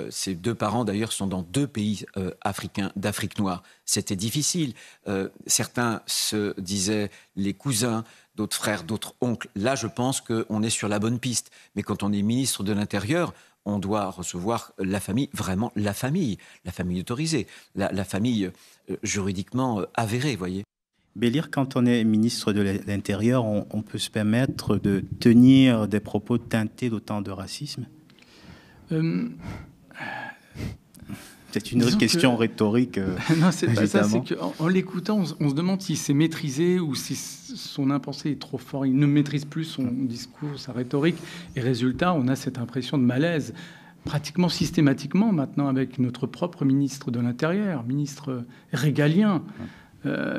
Speaker 8: Ses deux parents d'ailleurs sont dans 2 pays africains d'Afrique noire. C'était difficile. Certains se disaient les cousins, d'autres frères, d'autres oncles. Là, je pense qu'on est sur la bonne piste. Mais quand on est ministre de l'Intérieur, on doit recevoir la famille, vraiment la famille autorisée, la famille juridiquement avérée, vous voyez.
Speaker 2: Bélir, quand on est ministre de l'Intérieur, on peut se permettre de tenir des propos teintés d'autant de racisme? C'est une question rhétorique.
Speaker 4: Non, c'est pas ça. C'est qu'en l'écoutant, on se demande s'il s'est maîtrisé ou si son impensé est trop fort. Il ne maîtrise plus son discours, sa rhétorique. Et résultat, on a cette impression de malaise. Pratiquement systématiquement maintenant avec notre propre ministre de l'Intérieur, ministre régalien,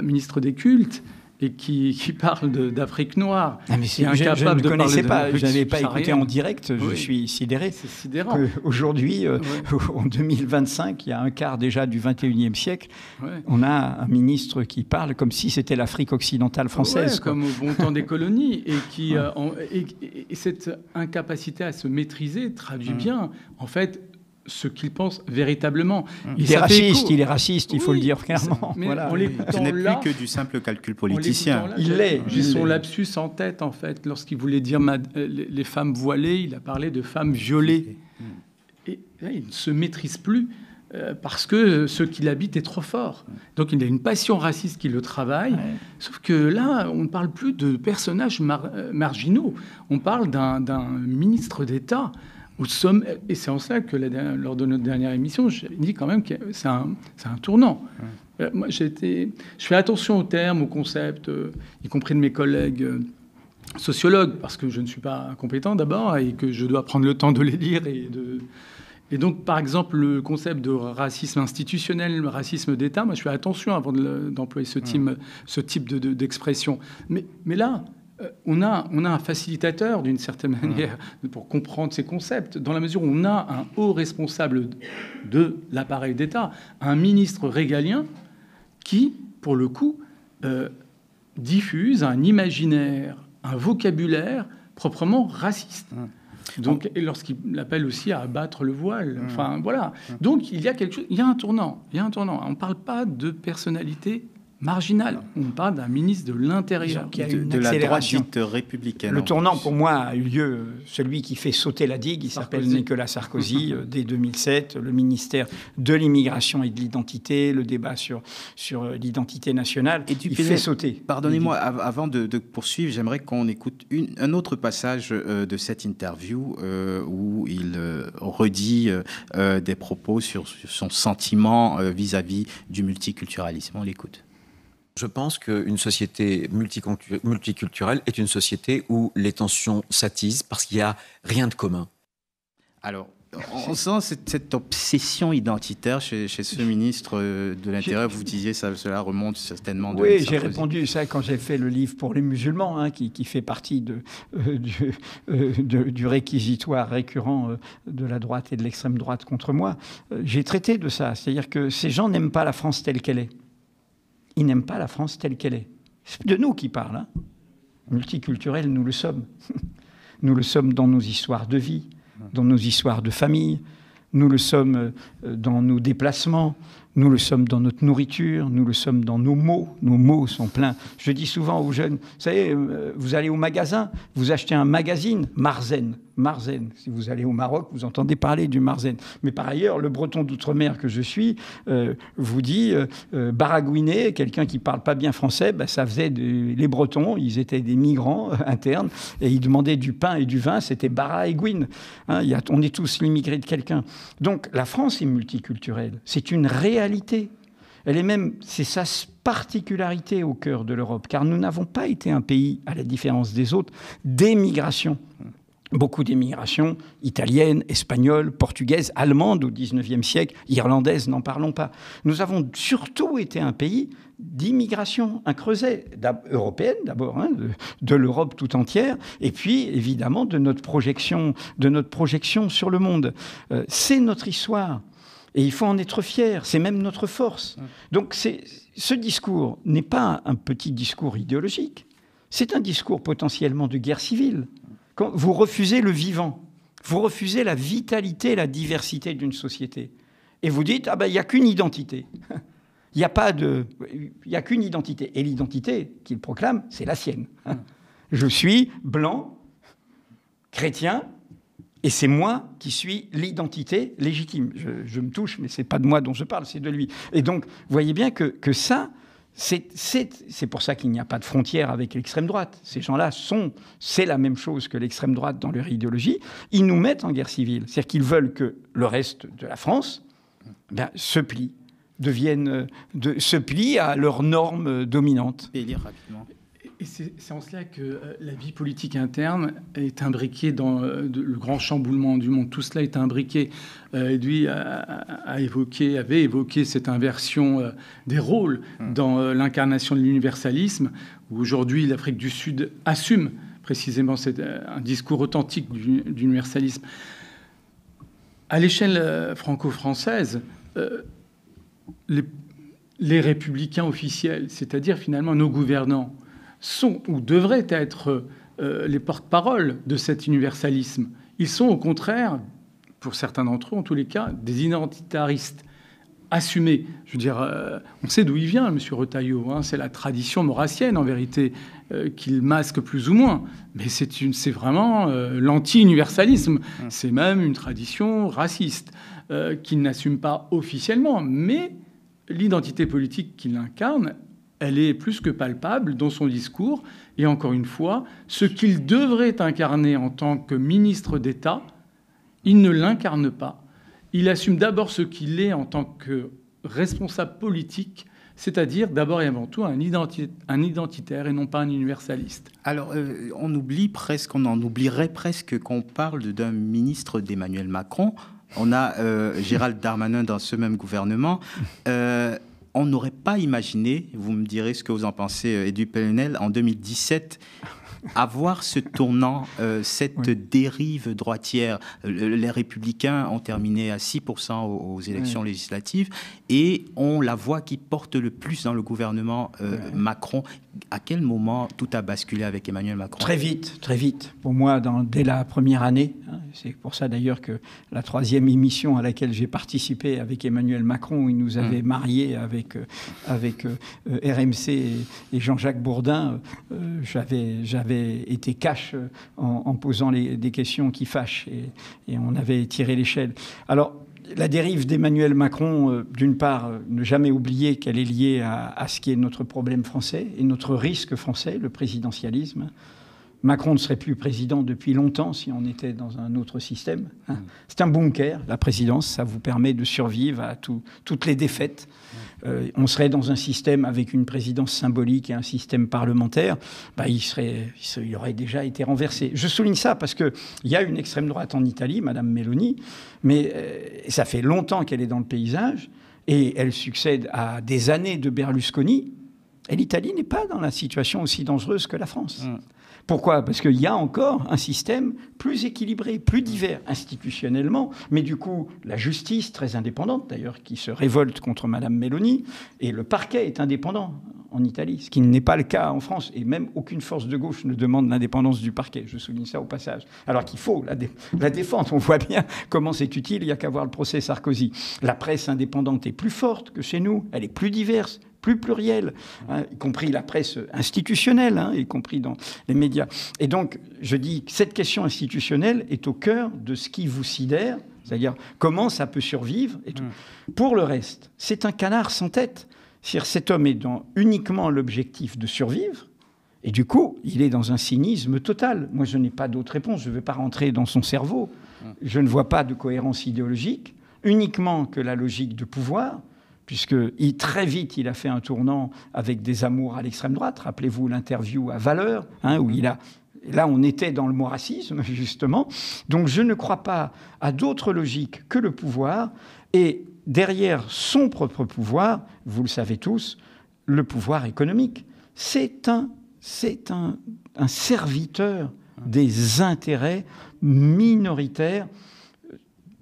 Speaker 4: ministre des cultes, et qui parle d'Afrique noire.
Speaker 3: Ah mais je ne connaissais pas, je n'avais pas écouté en direct, je suis sidéré.
Speaker 4: C'est sidérant.
Speaker 3: Aujourd'hui, en 2025, il y a un quart déjà du 21e siècle, on a un ministre qui parle comme si c'était l'Afrique occidentale française.
Speaker 4: Comme au bon temps des colonies, et cette incapacité à se maîtriser traduit bien, en fait, ce qu'il pense véritablement.
Speaker 3: Il est raciste, il faut le dire clairement.
Speaker 4: Mais
Speaker 3: voilà.
Speaker 2: Ce n'est plus que du simple calcul politicien.
Speaker 3: Il l'est.
Speaker 4: J'ai son lapsus en tête, en fait. Lorsqu'il voulait dire les femmes voilées, il a parlé de femmes violées. Et là, il ne se maîtrise plus parce que ce qu'il habite est trop fort. Donc il a une passion raciste qui le travaille. Sauf que là, on ne parle plus de personnages marginaux. On parle d'un ministre d'État. Et c'est en cela que lors de notre dernière émission, j'ai dit quand même que c'est un tournant. Moi, je fais attention aux termes, aux concepts, y compris de mes collègues sociologues, parce que je ne suis pas compétent d'abord et que je dois prendre le temps de les lire. Et donc, par exemple, le concept de racisme institutionnel, le racisme d'État, moi, je fais attention avant d'employer ce type d'expression. Mais là... On a un facilitateur, d'une certaine manière, pour comprendre ces concepts, dans la mesure où on a un haut responsable de l'appareil d'État, un ministre régalien qui, pour le coup, diffuse un imaginaire, un vocabulaire proprement raciste. Donc, et lorsqu'il appelle aussi à abattre le voile. Enfin, voilà. Donc, il y a quelque chose, il y a un tournant. On ne parle pas de personnalité marginal. On parle d'un ministre de l'Intérieur.
Speaker 2: De la droite dite républicaine.
Speaker 3: Le tournant, pour moi, a eu lieu, celui qui fait sauter la digue, il s'appelle Nicolas Sarkozy, dès 2007, le ministère de l'immigration et de l'identité, le débat sur l'identité nationale, il fait sauter.
Speaker 2: Pardonnez-moi, avant de poursuivre, j'aimerais qu'on écoute un autre passage de cette interview où il redit des propos sur son sentiment vis-à-vis du multiculturalisme. On l'écoute.
Speaker 8: Je pense qu'une société multiculturelle est une société où les tensions s'attisent parce qu'il n'y a rien de commun.
Speaker 2: Alors, on sent cette obsession identitaire chez ce ministre de l'Intérieur. Vous disiez cela remonte certainement de...
Speaker 3: Oui, j'ai répondu ça quand j'ai fait le livre pour les musulmans, qui fait partie du réquisitoire récurrent de la droite et de l'extrême droite contre moi. J'ai traité de ça, c'est-à-dire que ces gens n'aiment pas la France telle qu'elle est. Ils n'aiment pas la France telle qu'elle est. C'est de nous qui parlent. Hein. Multiculturels, nous le sommes. Nous le sommes dans nos histoires de vie, dans nos histoires de famille. Nous le sommes dans nos déplacements. Nous le sommes dans notre nourriture, nous le sommes dans nos mots. Nos mots sont pleins. Je dis souvent aux jeunes, vous savez, vous allez au magasin, vous achetez un magazine, Marzen. Marzen. Si vous allez au Maroc, vous entendez parler du Marzen. Mais par ailleurs, le breton d'outre-mer que je suis vous dit baragouiner, quelqu'un qui ne parle pas bien français, ça faisait les Bretons, ils étaient des migrants internes et ils demandaient du pain et du vin, c'était bara et gouine. Hein, on est tous l'immigré de quelqu'un. Donc la France est multiculturelle. C'est une réalité. Elle est même, c'est sa particularité au cœur de l'Europe, car nous n'avons pas été un pays, à la différence des autres, d'émigration. Beaucoup d'émigration italienne, espagnole, portugaise, allemande au XIXe siècle, irlandaise, n'en parlons pas. Nous avons surtout été un pays d'immigration, un creuset européenne d'abord, hein, de l'Europe tout entière, et puis évidemment de notre projection sur le monde. C'est notre histoire. Et il faut en être fier, c'est même notre force. Donc ce discours n'est pas un petit discours idéologique, c'est un discours potentiellement de guerre civile. Quand vous refusez le vivant, vous refusez la vitalité, la diversité d'une société. Et vous dites, il n'y a qu'une identité. Il n'y a qu'une identité. Et l'identité qu'il proclame, c'est la sienne. Je suis blanc, chrétien, et c'est moi qui suis l'identité légitime. Je me touche, mais ce n'est pas de moi dont je parle, c'est de lui. Et donc, vous voyez bien que ça... C'est pour ça qu'il n'y a pas de frontière avec l'extrême droite. Ces gens-là c'est la même chose que l'extrême droite dans leur idéologie. Ils nous mettent en guerre civile. C'est-à-dire qu'ils veulent que le reste de la France se plie, se plie à leurs normes dominantes.
Speaker 2: Et lire rapidement.
Speaker 4: Et c'est en cela que la vie politique interne est imbriquée dans le grand chamboulement du monde. Tout cela est imbriqué. Lui avait évoqué cette inversion des rôles dans l'incarnation de l'universalisme, où aujourd'hui l'Afrique du Sud assume précisément un discours authentique d'universalisme. À l'échelle franco-française, les républicains officiels, c'est-à-dire finalement nos gouvernants, sont ou devraient être les porte-parole de cet universalisme. Ils sont au contraire, pour certains d'entre eux en tous les cas, des identitaristes assumés. Je veux dire, on sait d'où il vient, M. Retailleau. Hein, c'est la tradition maurassienne, en vérité, qu'il masque plus ou moins. Mais c'est vraiment l'anti-universalisme. C'est même une tradition raciste qu'il n'assume pas officiellement. Mais l'identité politique qu'il incarne, elle est plus que palpable dans son discours. Et encore une fois, ce qu'il devrait incarner en tant que ministre d'État, il ne l'incarne pas. Il assume d'abord ce qu'il est en tant que responsable politique, c'est-à-dire d'abord et avant tout un identitaire et non pas un universaliste.
Speaker 2: Alors, on en oublierait presque qu'on parle d'un ministre d'Emmanuel Macron. On a Gérald Darmanin dans ce même gouvernement. On n'aurait pas imaginé, vous me direz ce que vous en pensez, Edoui Pellenel, en 2017, avoir ce tournant, cette dérive droitière. Les Républicains ont terminé à 6% aux élections législatives et ont la voix qui porte le plus dans le gouvernement Macron. À quel moment tout a basculé avec Emmanuel Macron ?
Speaker 3: Très vite, très vite. Pour moi, dès la première année, c'est pour ça d'ailleurs que la 3e émission à laquelle j'ai participé avec Emmanuel Macron, où il nous avait mariés avec RMC et Jean-Jacques Bourdin, j'avais été cash en posant des questions qui fâchent et on avait tiré l'échelle. Alors, la dérive d'Emmanuel Macron, d'une part, ne jamais oublier qu'elle est liée à ce qui est notre problème français et notre risque français, le présidentialisme. Macron ne serait plus président depuis longtemps si on était dans un autre système. C'est un bunker, la présidence, ça vous permet de survivre à toutes les défaites. On serait dans un système avec une présidence symbolique et un système parlementaire, il aurait déjà été renversé. Je souligne ça parce qu'il y a une extrême droite en Italie, Madame Meloni, mais ça fait longtemps qu'elle est dans le paysage et elle succède à des années de Berlusconi. Et l'Italie n'est pas dans la situation aussi dangereuse que la France. Pourquoi ? Parce qu'il y a encore un système plus équilibré, plus divers institutionnellement, mais du coup, la justice, très indépendante d'ailleurs, qui se révolte contre Madame Meloni, et le parquet est indépendant en Italie, ce qui n'est pas le cas en France, et même aucune force de gauche ne demande l'indépendance du parquet, je souligne ça au passage. Alors qu'il faut la défendre, on voit bien comment c'est utile, il n'y a qu'à voir le procès Sarkozy. La presse indépendante est plus forte que chez nous, elle est plus diverse, plus plurielle, y compris la presse institutionnelle, y compris dans les médias. Et donc, je dis que cette question institutionnelle est au cœur de ce qui vous sidère, c'est-à-dire comment ça peut survivre et tout. Pour le reste, c'est un canard sans tête. C'est-à-dire cet homme est dans uniquement l'objectif de survivre, et du coup, il est dans un cynisme total. Moi, je n'ai pas d'autre réponse, je ne vais pas rentrer dans son cerveau. Je ne vois pas de cohérence idéologique, uniquement que la logique de pouvoir, puisque très vite, il a fait un tournant avec des amours à l'extrême droite. Rappelez-vous l'interview à Valeurs, où il a... Là, on était dans le mot racisme, justement. Donc, je ne crois pas à d'autres logiques que le pouvoir. Et derrière son propre pouvoir, vous le savez tous, le pouvoir économique. C'est un serviteur des intérêts minoritaires,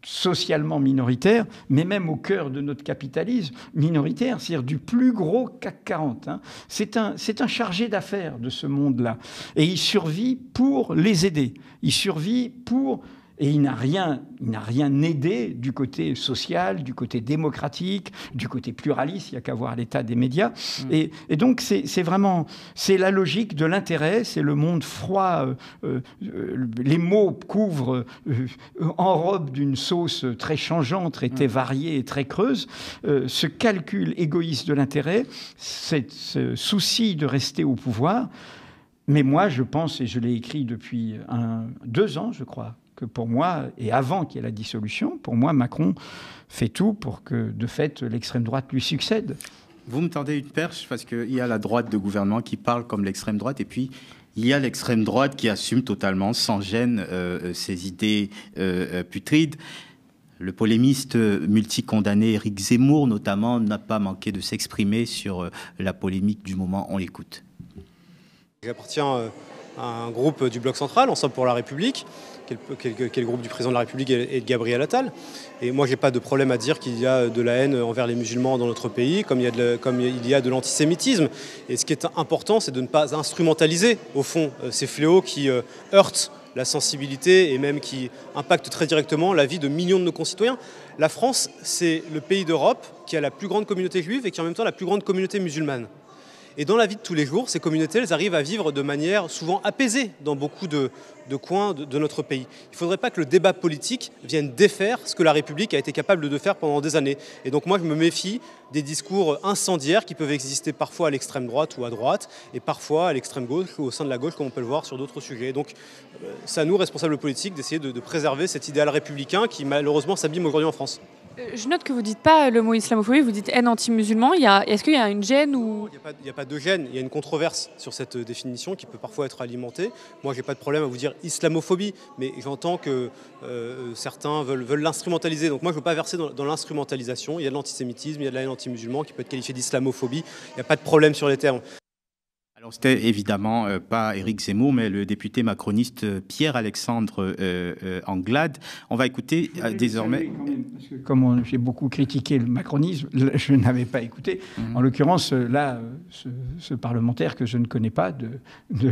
Speaker 3: socialement minoritaire, mais même au cœur de notre capitalisme minoritaire, c'est-à-dire du plus gros CAC 40. C'est un chargé d'affaires de ce monde-là. Et il survit pour les aider. Il survit pour... Et il n'a rien aidé du côté social, du côté démocratique, du côté pluraliste. Il n'y a qu'à voir l'état des médias. Et donc, c'est vraiment... C'est la logique de l'intérêt, c'est le monde froid. Les mots couvrent, enrobent d'une sauce très changeante, très variée et très creuse. Ce calcul égoïste de l'intérêt, ce souci de rester au pouvoir. Mais moi, je pense, et je l'ai écrit depuis 2 ans, je crois, que pour moi, et avant qu'il y ait la dissolution, pour moi, Macron fait tout pour que, de fait, l'extrême droite lui succède.
Speaker 2: Vous me tendez une perche parce qu'il y a la droite de gouvernement qui parle comme l'extrême droite, et puis il y a l'extrême droite qui assume totalement, sans gêne, ses idées putrides. Le polémiste multicondamné Éric Zemmour, notamment, n'a pas manqué de s'exprimer sur la polémique du moment. On l'écoute.
Speaker 9: J'appartiens à un groupe du Bloc central, Ensemble pour la République, qui est le groupe du président de la République et de Gabriel Attal. Et moi, j'ai pas de problème à dire qu'il y a de la haine envers les musulmans dans notre pays, comme il y a de l'antisémitisme. Et ce qui est important, c'est de ne pas instrumentaliser, au fond, ces fléaux qui heurtent la sensibilité et même qui impactent très directement la vie de millions de nos concitoyens. La France, c'est le pays d'Europe qui a la plus grande communauté juive et qui est en même temps la plus grande communauté musulmane. Et dans la vie de tous les jours, ces communautés, elles arrivent à vivre de manière souvent apaisée dans beaucoup de coins de notre pays. Il ne faudrait pas que le débat politique vienne défaire ce que la République a été capable de faire pendant des années. Et donc moi, je me méfie des discours incendiaires qui peuvent exister parfois à l'extrême droite ou à droite, et parfois à l'extrême gauche ou au sein de la gauche, comme on peut le voir sur d'autres sujets. Et donc, c'est à nous, responsables politiques, d'essayer de préserver cet idéal républicain qui, malheureusement, s'abîme aujourd'hui en France.
Speaker 10: Je note que vous ne dites pas le mot islamophobie, vous dites haine anti-musulman. Est-ce qu'il y a une gêne ou...
Speaker 9: Il n'y a pas de gêne, il y a une controverse sur cette définition qui peut parfois être alimentée. Moi, je n'ai pas de problème à vous dire islamophobie, mais j'entends que certains veulent l'instrumentaliser. Donc moi, je ne veux pas verser dans l'instrumentalisation. Il y a de l'antisémitisme, il y a de la haine anti-musulman qui peut être qualifiée d'islamophobie. Il n'y a pas de problème sur les termes.
Speaker 2: Alors, c'était évidemment pas Éric Zemmour, mais le député macroniste Pierre-Alexandre Anglade. On va écouter désormais...
Speaker 3: Parce que comme j'ai beaucoup critiqué le macronisme, je n'avais pas écouté. En l'occurrence, là, ce parlementaire que je ne connais pas de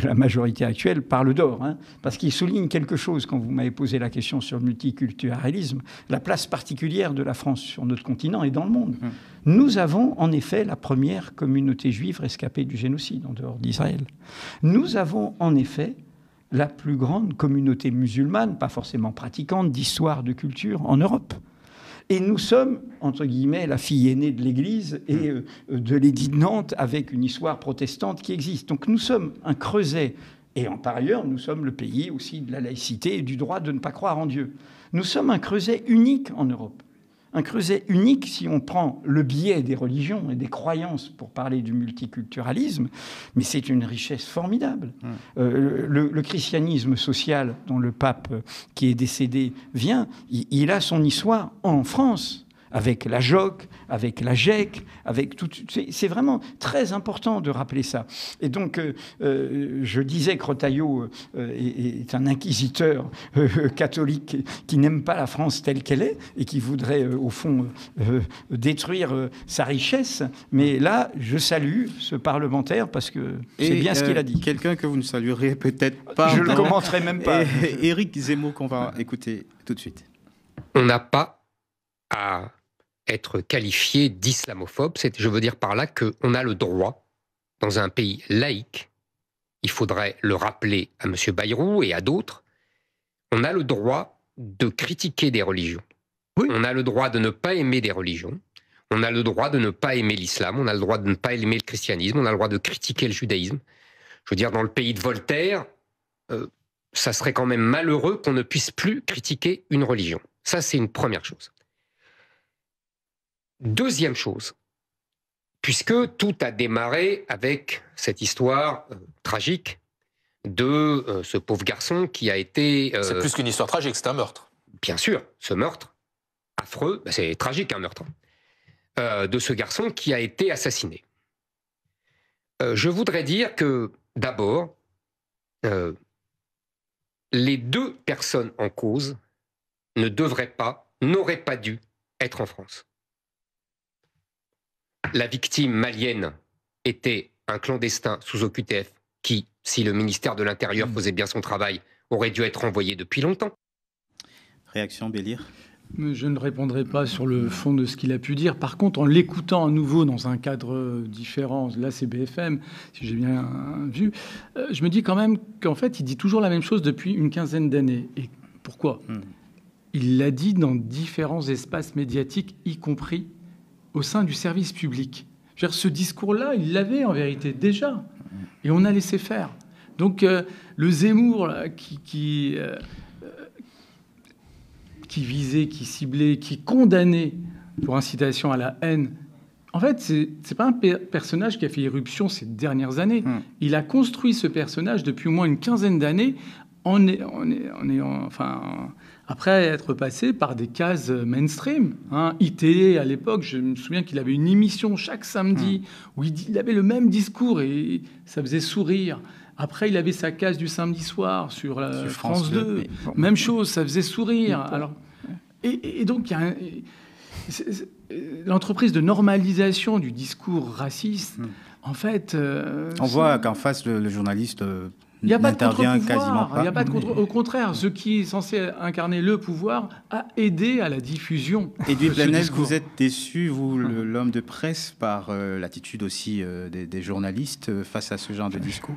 Speaker 3: la majorité actuelle parle d'or, parce qu'il souligne quelque chose quand vous m'avez posé la question sur le multiculturalisme, la place particulière de la France sur notre continent et dans le monde. Nous avons en effet la première communauté juive rescapée du génocide en dehors d'Israël. Nous avons en effet la plus grande communauté musulmane, pas forcément pratiquante, d'histoire, de culture en Europe. Et nous sommes, entre guillemets, la fille aînée de l'Église et de l'édit de Nantes avec une histoire protestante qui existe. Donc nous sommes un creuset. Et par ailleurs, nous sommes le pays aussi de la laïcité et du droit de ne pas croire en Dieu. Nous sommes un creuset unique en Europe. Un creuset unique si on prend le biais des religions et des croyances pour parler du multiculturalisme, mais c'est une richesse formidable. Le christianisme social dont le pape qui est décédé vient, il a son histoire en France. avec la JOC, avec la GEC, avec tout. C'est vraiment très important de rappeler ça. Et donc, je disais que Retailleau est un inquisiteur catholique qui n'aime pas la France telle qu'elle est et qui voudrait, au fond, détruire sa richesse. Mais là, je salue ce parlementaire parce que c'est bien ce qu'il a dit.
Speaker 2: Quelqu'un que vous ne saluerez peut-être pas.
Speaker 3: Je ne le commenterai même pas.
Speaker 2: Éric Zemmour, qu'on va écouter tout de suite.
Speaker 11: On n'a pas à être qualifié d'islamophobe. Je veux dire par là qu'on a le droit, dans un pays laïque, il faudrait le rappeler à M. Bayrou et à d'autres, on a le droit de critiquer des religions. Oui. On a le droit de ne pas aimer des religions. On a le droit de ne pas aimer l'islam. On a le droit de ne pas aimer le christianisme. On a le droit de critiquer le judaïsme. Je veux dire, dans le pays de Voltaire, ça serait quand même malheureux qu'on ne puisse plus critiquer une religion. Ça, c'est une première chose. Deuxième chose, puisque tout a démarré avec cette histoire tragique de ce pauvre garçon qui a été...
Speaker 12: C'est plus qu'une histoire tragique, c'est un meurtre.
Speaker 11: Bien sûr, ce meurtre affreux, c'est tragique un meurtre, de ce garçon qui a été assassiné. Je voudrais dire que, d'abord, les deux personnes en cause n'auraient pas dû être en France. La victime malienne était un clandestin sous OQTF qui, si le ministère de l'Intérieur faisait bien son travail, aurait dû être renvoyé depuis longtemps.
Speaker 2: Réaction, Bélir ?
Speaker 4: Je ne répondrai pas sur le fond de ce qu'il a pu dire. Par contre, en l'écoutant à nouveau dans un cadre différent, là c'est BFM, si j'ai bien vu, je me dis quand même qu'en fait, il dit toujours la même chose depuis une quinzaine d'années. Et pourquoi ? Il l'a dit dans différents espaces médiatiques, y compris au sein du service public. Je veux dire, ce discours-là, il l'avait en vérité déjà. Et on a laissé faire. Donc, le Zemmour là, qui visait, qui ciblait, qui condamnait pour incitation à la haine, en fait, c'est pas un personnage qui a fait irruption ces dernières années. Il a construit ce personnage depuis au moins une quinzaine d'années après être passé par des cases mainstream. IT, à l'époque, je me souviens qu'il avait une émission chaque samedi où il avait le même discours et ça faisait sourire. Après, il avait sa case du samedi soir sur France 2. Même chose, ça faisait sourire. Alors, et donc, il y a l'entreprise de normalisation du discours raciste, en fait...
Speaker 2: on voit qu'en face, le journaliste...
Speaker 4: Il n'y a pas de
Speaker 2: contre-pouvoir.
Speaker 4: Il n'y a pas de au contraire, ce qui est censé incarner le pouvoir a aidé à la diffusion.
Speaker 2: Edwy Plenel, vous êtes déçu, vous, l'homme de presse, par l'attitude aussi des journalistes face à ce genre de discours ?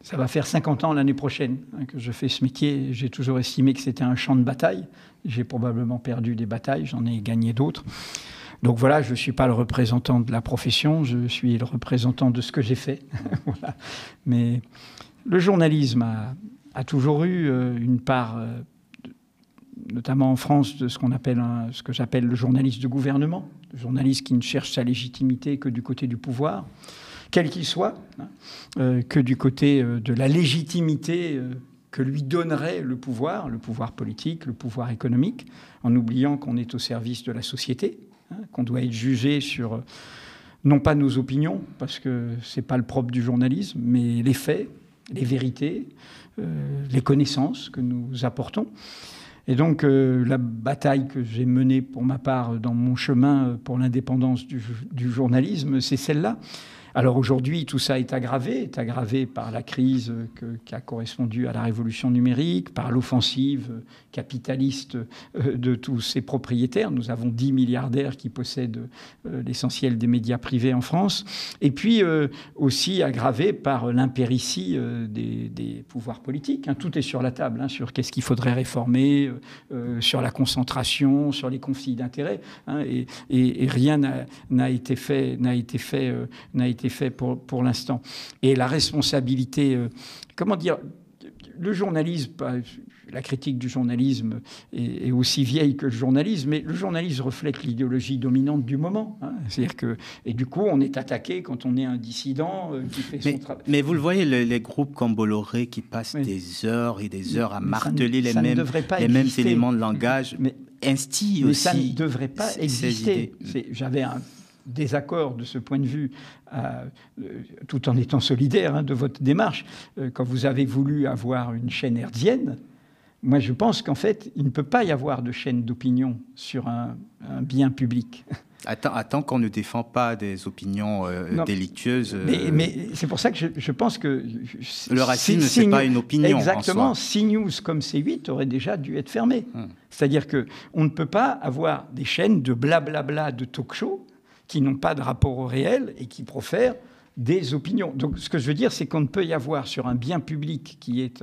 Speaker 3: Ça va faire 50 ans l'année prochaine que je fais ce métier. J'ai toujours estimé que c'était un champ de bataille. J'ai probablement perdu des batailles, j'en ai gagné d'autres. Donc voilà, je ne suis pas le représentant de la profession, je suis le représentant de ce que j'ai fait. Voilà. Mais le journalisme a toujours eu une part, notamment en France, de ce que j'appelle le journaliste de gouvernement, le journaliste qui ne cherche sa légitimité que du côté du pouvoir, quel qu'il soit, que du côté de la légitimité que lui donnerait le pouvoir politique, le pouvoir économique, en oubliant qu'on est au service de la société, qu'on doit être jugé sur, non pas nos opinions, parce que ce n'est pas le propre du journalisme, mais les faits, les vérités, les connaissances que nous apportons. Et donc, la bataille que j'ai menée pour ma part dans mon chemin pour l'indépendance du journalisme, c'est celle-là. Alors aujourd'hui, tout ça est aggravé par la crise qui a correspondu à la révolution numérique, par l'offensive capitaliste de tous ces propriétaires. Nous avons 10 milliardaires qui possèdent l'essentiel des médias privés en France. Et puis aussi aggravé par l'impéritie des pouvoirs politiques. Tout est sur la table, sur qu'est-ce qu'il faudrait réformer, sur la concentration, sur les conflits d'intérêts. Et rien n'a été fait pour l'instant. Et la responsabilité, le journalisme, la critique du journalisme est aussi vieille que le journalisme, mais le journalisme reflète l'idéologie dominante du moment. C'est-à-dire que, et du coup, on est attaqué quand on est un dissident qui fait son travail.
Speaker 2: Mais vous le voyez, les groupes comme Bolloré qui passent des heures et des heures à marteler les mêmes éléments de langage. instille
Speaker 3: mais
Speaker 2: aussi.
Speaker 3: ça ne devrait pas exister. J'avais un désaccord de ce point de vue, tout en étant solidaire de votre démarche. Quand vous avez voulu avoir une chaîne hertzienne, moi je pense qu'en fait, il ne peut pas y avoir de chaîne d'opinion sur un bien public.
Speaker 2: Attends qu'on ne défend pas des opinions délictueuses.
Speaker 3: Mais c'est pour ça que je pense que...
Speaker 2: Le racisme, ce n'est pas une opinion.
Speaker 3: Exactement. CNews comme C8 aurait déjà dû être fermé. C'est-à-dire qu'on ne peut pas avoir des chaînes de blablabla de talk-show qui n'ont pas de rapport au réel et qui profèrent des opinions. Donc ce que je veux dire, c'est qu'on ne peut y avoir sur un bien public qui est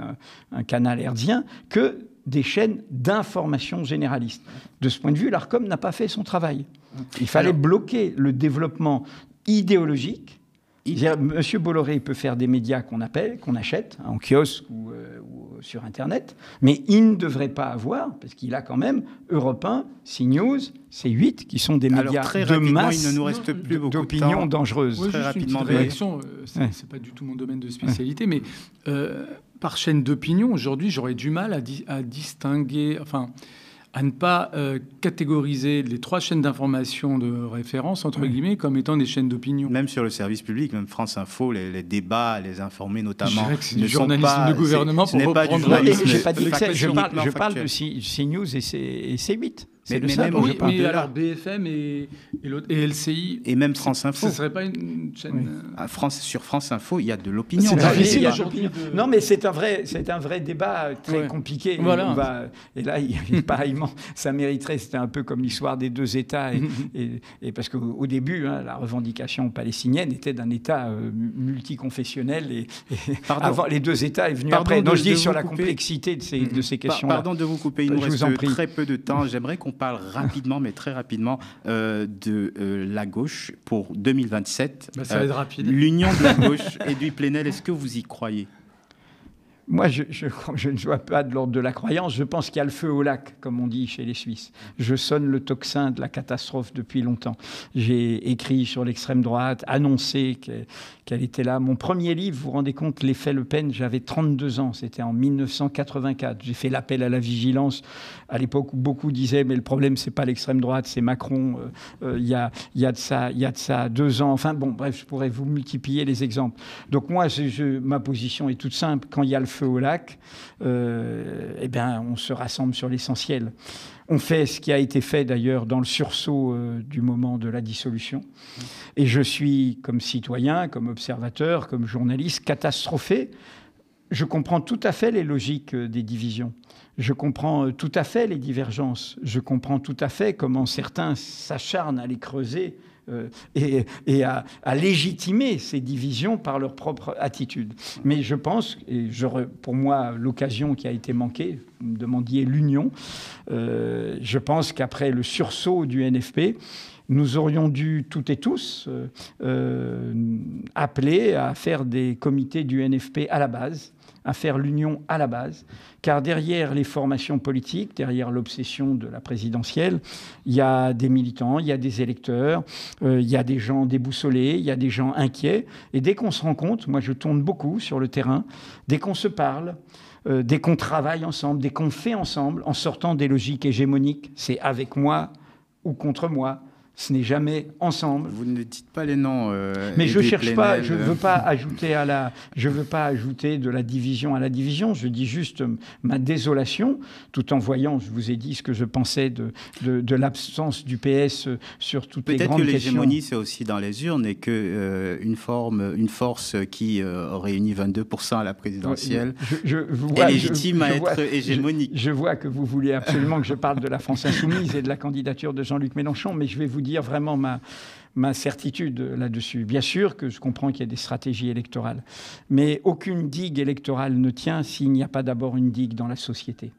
Speaker 3: un canal hertzien que des chaînes d'information généraliste. De ce point de vue, l'ARCOM n'a pas fait son travail. Il fallait bloquer le développement idéologique. Monsieur Bolloré peut faire des médias qu'on achète en kiosque ou sur Internet, mais il ne devrait pas avoir, parce qu'il a quand même Europe 1, CNews, C8, qui sont des médias de masse,
Speaker 2: il ne nous reste plus beaucoup
Speaker 3: d'opinions dangereuses.
Speaker 4: Oui, très rapidement. Une réaction, c'est pas du tout mon domaine de spécialité, mais par chaîne d'opinion, aujourd'hui, j'aurais du mal à distinguer, à ne pas catégoriser les 3 chaînes d'information de référence, entre guillemets, comme étant des chaînes d'opinion.
Speaker 2: Même sur le service public, même France Info, les débats, les informés notamment.
Speaker 4: Je dirais que c'est du journalisme de gouvernement pour reprendre...
Speaker 3: Je parle de CNews et C8. C'est de ça dont je parle.
Speaker 4: Mais alors BFM et LCI...
Speaker 2: Et même France Info.
Speaker 4: Ce ne serait pas une chaîne...
Speaker 2: Sur France Info, il y a de l'opinion.
Speaker 3: Non, mais c'est un vrai débat très compliqué.
Speaker 4: Voilà.
Speaker 3: Et là, pareillement, ça mériterait... C'était un peu comme l'histoire des 2 États. Et parce qu'au début, la revendication palestinienne était d'un État multiconfessionnel. Et avant, les 2 États est venu après. Non, je dis sur la complexité de ces questions-là.
Speaker 2: Pardon de vous couper. Il nous reste très peu de temps. J'aimerais qu'on parle rapidement, mais très rapidement, de la gauche pour 2027.
Speaker 4: Ça va être rapide.
Speaker 2: L'union de la gauche. Edoui Plenel, est-ce que vous y croyez ?
Speaker 3: Moi, je ne vois pas de l'ordre de la croyance. Je pense qu'il y a le feu au lac, comme on dit chez les Suisses. Je sonne le tocsin de la catastrophe depuis longtemps. J'ai écrit sur l'extrême droite, annoncé qu'elle était là. Mon premier livre, vous vous rendez compte, L'effet Le Pen, j'avais 32 ans. C'était en 1984. J'ai fait l'appel à la vigilance à l'époque où beaucoup disaient mais le problème, c'est pas l'extrême droite, c'est Macron. Il y a de ça 2 ans. Enfin bon, bref, je pourrais vous multiplier les exemples. Donc moi, ma position est toute simple. Quand il y a le feu au lac, on se rassemble sur l'essentiel. On fait ce qui a été fait d'ailleurs dans le sursaut du moment de la dissolution. Et je suis, comme citoyen, comme observateur, comme journaliste, catastrophé. Je comprends tout à fait les logiques des divisions. Je comprends tout à fait les divergences. Je comprends tout à fait comment certains s'acharnent à les creuser et à légitimer ces divisions par leur propre attitude. Mais je pense, et pour moi, l'occasion qui a été manquée, vous me demandiez l'union, je pense qu'après le sursaut du NFP, nous aurions dû, toutes et tous, appeler à faire des comités du NFP à la base, à faire l'union à la base, car derrière les formations politiques, derrière l'obsession de la présidentielle, il y a des militants, il y a des électeurs, il y a des gens déboussolés, il y a des gens inquiets. Et dès qu'on se rend compte, moi je tourne beaucoup sur le terrain, dès qu'on se parle, dès qu'on travaille ensemble, dès qu'on fait ensemble, en sortant des logiques hégémoniques, c'est avec moi ou contre moi. Ce n'est jamais ensemble.
Speaker 2: Vous ne dites pas les noms.
Speaker 3: Mais je cherche pas. Je veux pas ajouter Je veux pas ajouter de la division à la division. Je dis juste ma désolation, tout en voyant. Je vous ai dit ce que je pensais de l'absence du PS sur toutes les grandes questions.
Speaker 2: Peut-être que l'hégémonie, c'est aussi dans les urnes et que une force qui réunit 22% à la présidentielle est légitime à être hégémonique.
Speaker 3: Je vois que vous voulez absolument que je parle de la France insoumise et de la candidature de Jean-Luc Mélenchon, mais je vais vous dire vraiment ma certitude là-dessus. Bien sûr que je comprends qu'il y a des stratégies électorales, mais aucune digue électorale ne tient s'il n'y a pas d'abord une digue dans la société.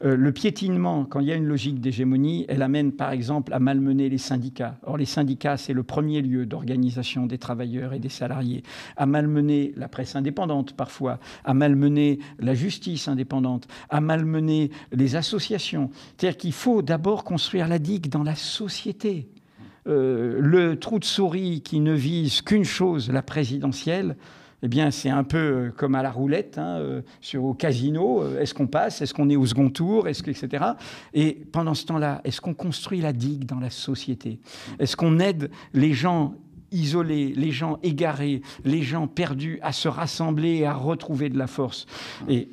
Speaker 3: Le piétinement, quand il y a une logique d'hégémonie, elle amène par exemple à malmener les syndicats. Or les syndicats, c'est le premier lieu d'organisation des travailleurs et des salariés. À malmener la presse indépendante parfois, à malmener la justice indépendante, à malmener les associations. C'est-à-dire qu'il faut d'abord construire la digue dans la société. Le trou de souris qui ne vise qu'une chose, la présidentielle, eh bien, c'est un peu comme à la roulette, au casino. Est-ce qu'on passe? Est-ce qu'on est au second tour? Etc. Et pendant ce temps-là, est-ce qu'on construit la digue dans la société? Est-ce qu'on aide les gens isolés, les gens égarés, les gens perdus à se rassembler et à retrouver de la force? Et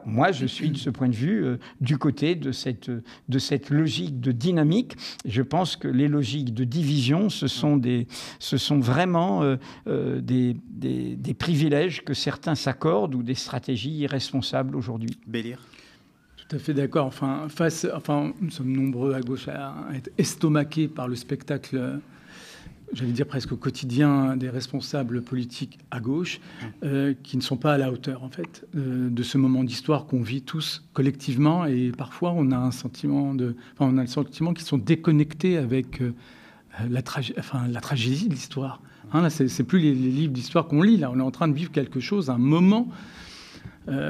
Speaker 3: moi, je suis de ce point de vue du côté de cette logique de dynamique. Je pense que les logiques de division, ce sont vraiment des privilèges que certains s'accordent ou des stratégies irresponsables aujourd'hui.
Speaker 2: Bélir.
Speaker 4: Tout à fait d'accord. Nous sommes nombreux à gauche à être estomaqués par le spectacle, j'allais dire presque au quotidien, des responsables politiques à gauche, qui ne sont pas à la hauteur, en fait, de ce moment d'histoire qu'on vit tous collectivement. Et parfois, on a le sentiment qu'ils sont déconnectés avec la tragédie de l'histoire. Là, c'est plus les livres d'histoire qu'on lit. Là, on est en train de vivre quelque chose, un moment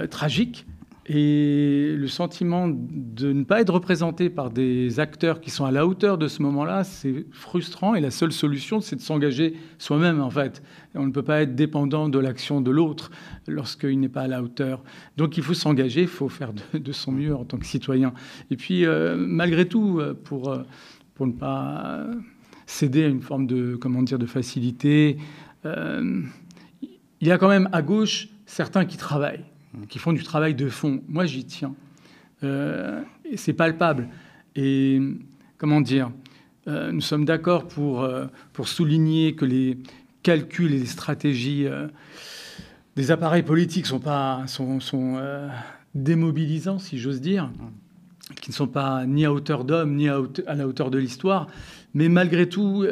Speaker 4: tragique. Et le sentiment de ne pas être représenté par des acteurs qui sont à la hauteur de ce moment-là, c'est frustrant. Et la seule solution, c'est de s'engager soi-même, en fait. Et on ne peut pas être dépendant de l'action de l'autre lorsqu'il n'est pas à la hauteur. Donc il faut s'engager, il faut faire de son mieux en tant que citoyen. Et puis, malgré tout, pour ne pas céder à une forme de facilité, il y a quand même à gauche certains qui travaillent, qui font du travail de fond. Moi, j'y tiens. Et c'est palpable. Et nous sommes d'accord pour souligner que les calculs et les stratégies des appareils politiques sont démobilisants, si j'ose dire, qui ne sont pas ni à hauteur d'homme, ni à la hauteur de l'histoire. Mais malgré tout,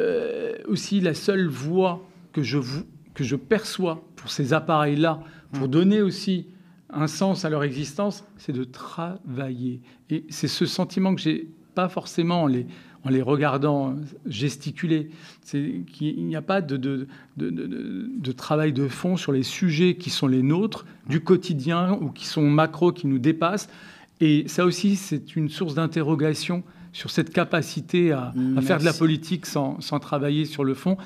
Speaker 4: aussi la seule voie que je perçois pour ces appareils-là, pour donner aussi un sens à leur existence, c'est de travailler. Et c'est ce sentiment que j'ai pas forcément en les regardant gesticuler. C'est qu'il n'y a pas de travail de fond sur les sujets qui sont les nôtres, du quotidien, ou qui sont macro, qui nous dépassent. Et ça aussi, c'est une source d'interrogation sur cette capacité à faire de la politique sans travailler sur le fond.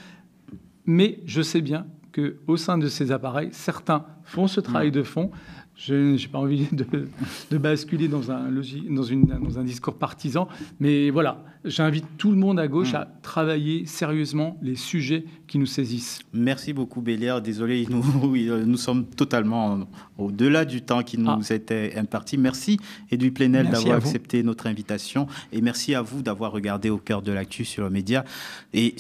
Speaker 4: Mais je sais bien qu'au sein de ces appareils, certains font ce travail de fond. Je n'ai pas envie de basculer dans un discours partisan, mais voilà, j'invite tout le monde à gauche à travailler sérieusement les sujets qui nous saisissent.
Speaker 2: Merci beaucoup, Bélier. Désolé, nous sommes totalement au-delà du temps qui nous était imparti. Merci, Edoui Plenel, d'avoir accepté notre invitation, et merci à vous d'avoir regardé Au cœur de l'actu sur le média et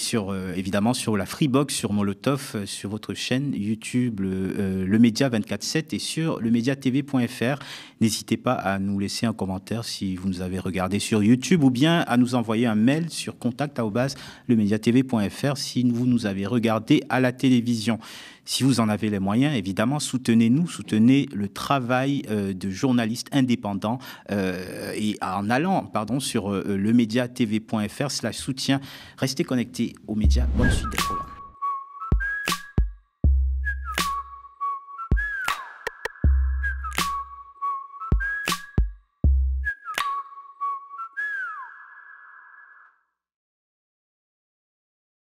Speaker 2: évidemment sur la Freebox, sur Molotov, sur votre chaîne YouTube, le Média 24/7, et sur le mediatv.fr. N'hésitez pas à nous laisser un commentaire si vous nous avez regardé sur YouTube, ou bien à nous envoyer un mail sur contact@lemediatv.fr si vous nous avez regardé à la télévision. Si vous en avez les moyens, évidemment, soutenez-nous, soutenez le travail de journalistes indépendants et en allant sur lemediatv.fr/soutien. Restez connectés aux médias. Bonne suite des programmes.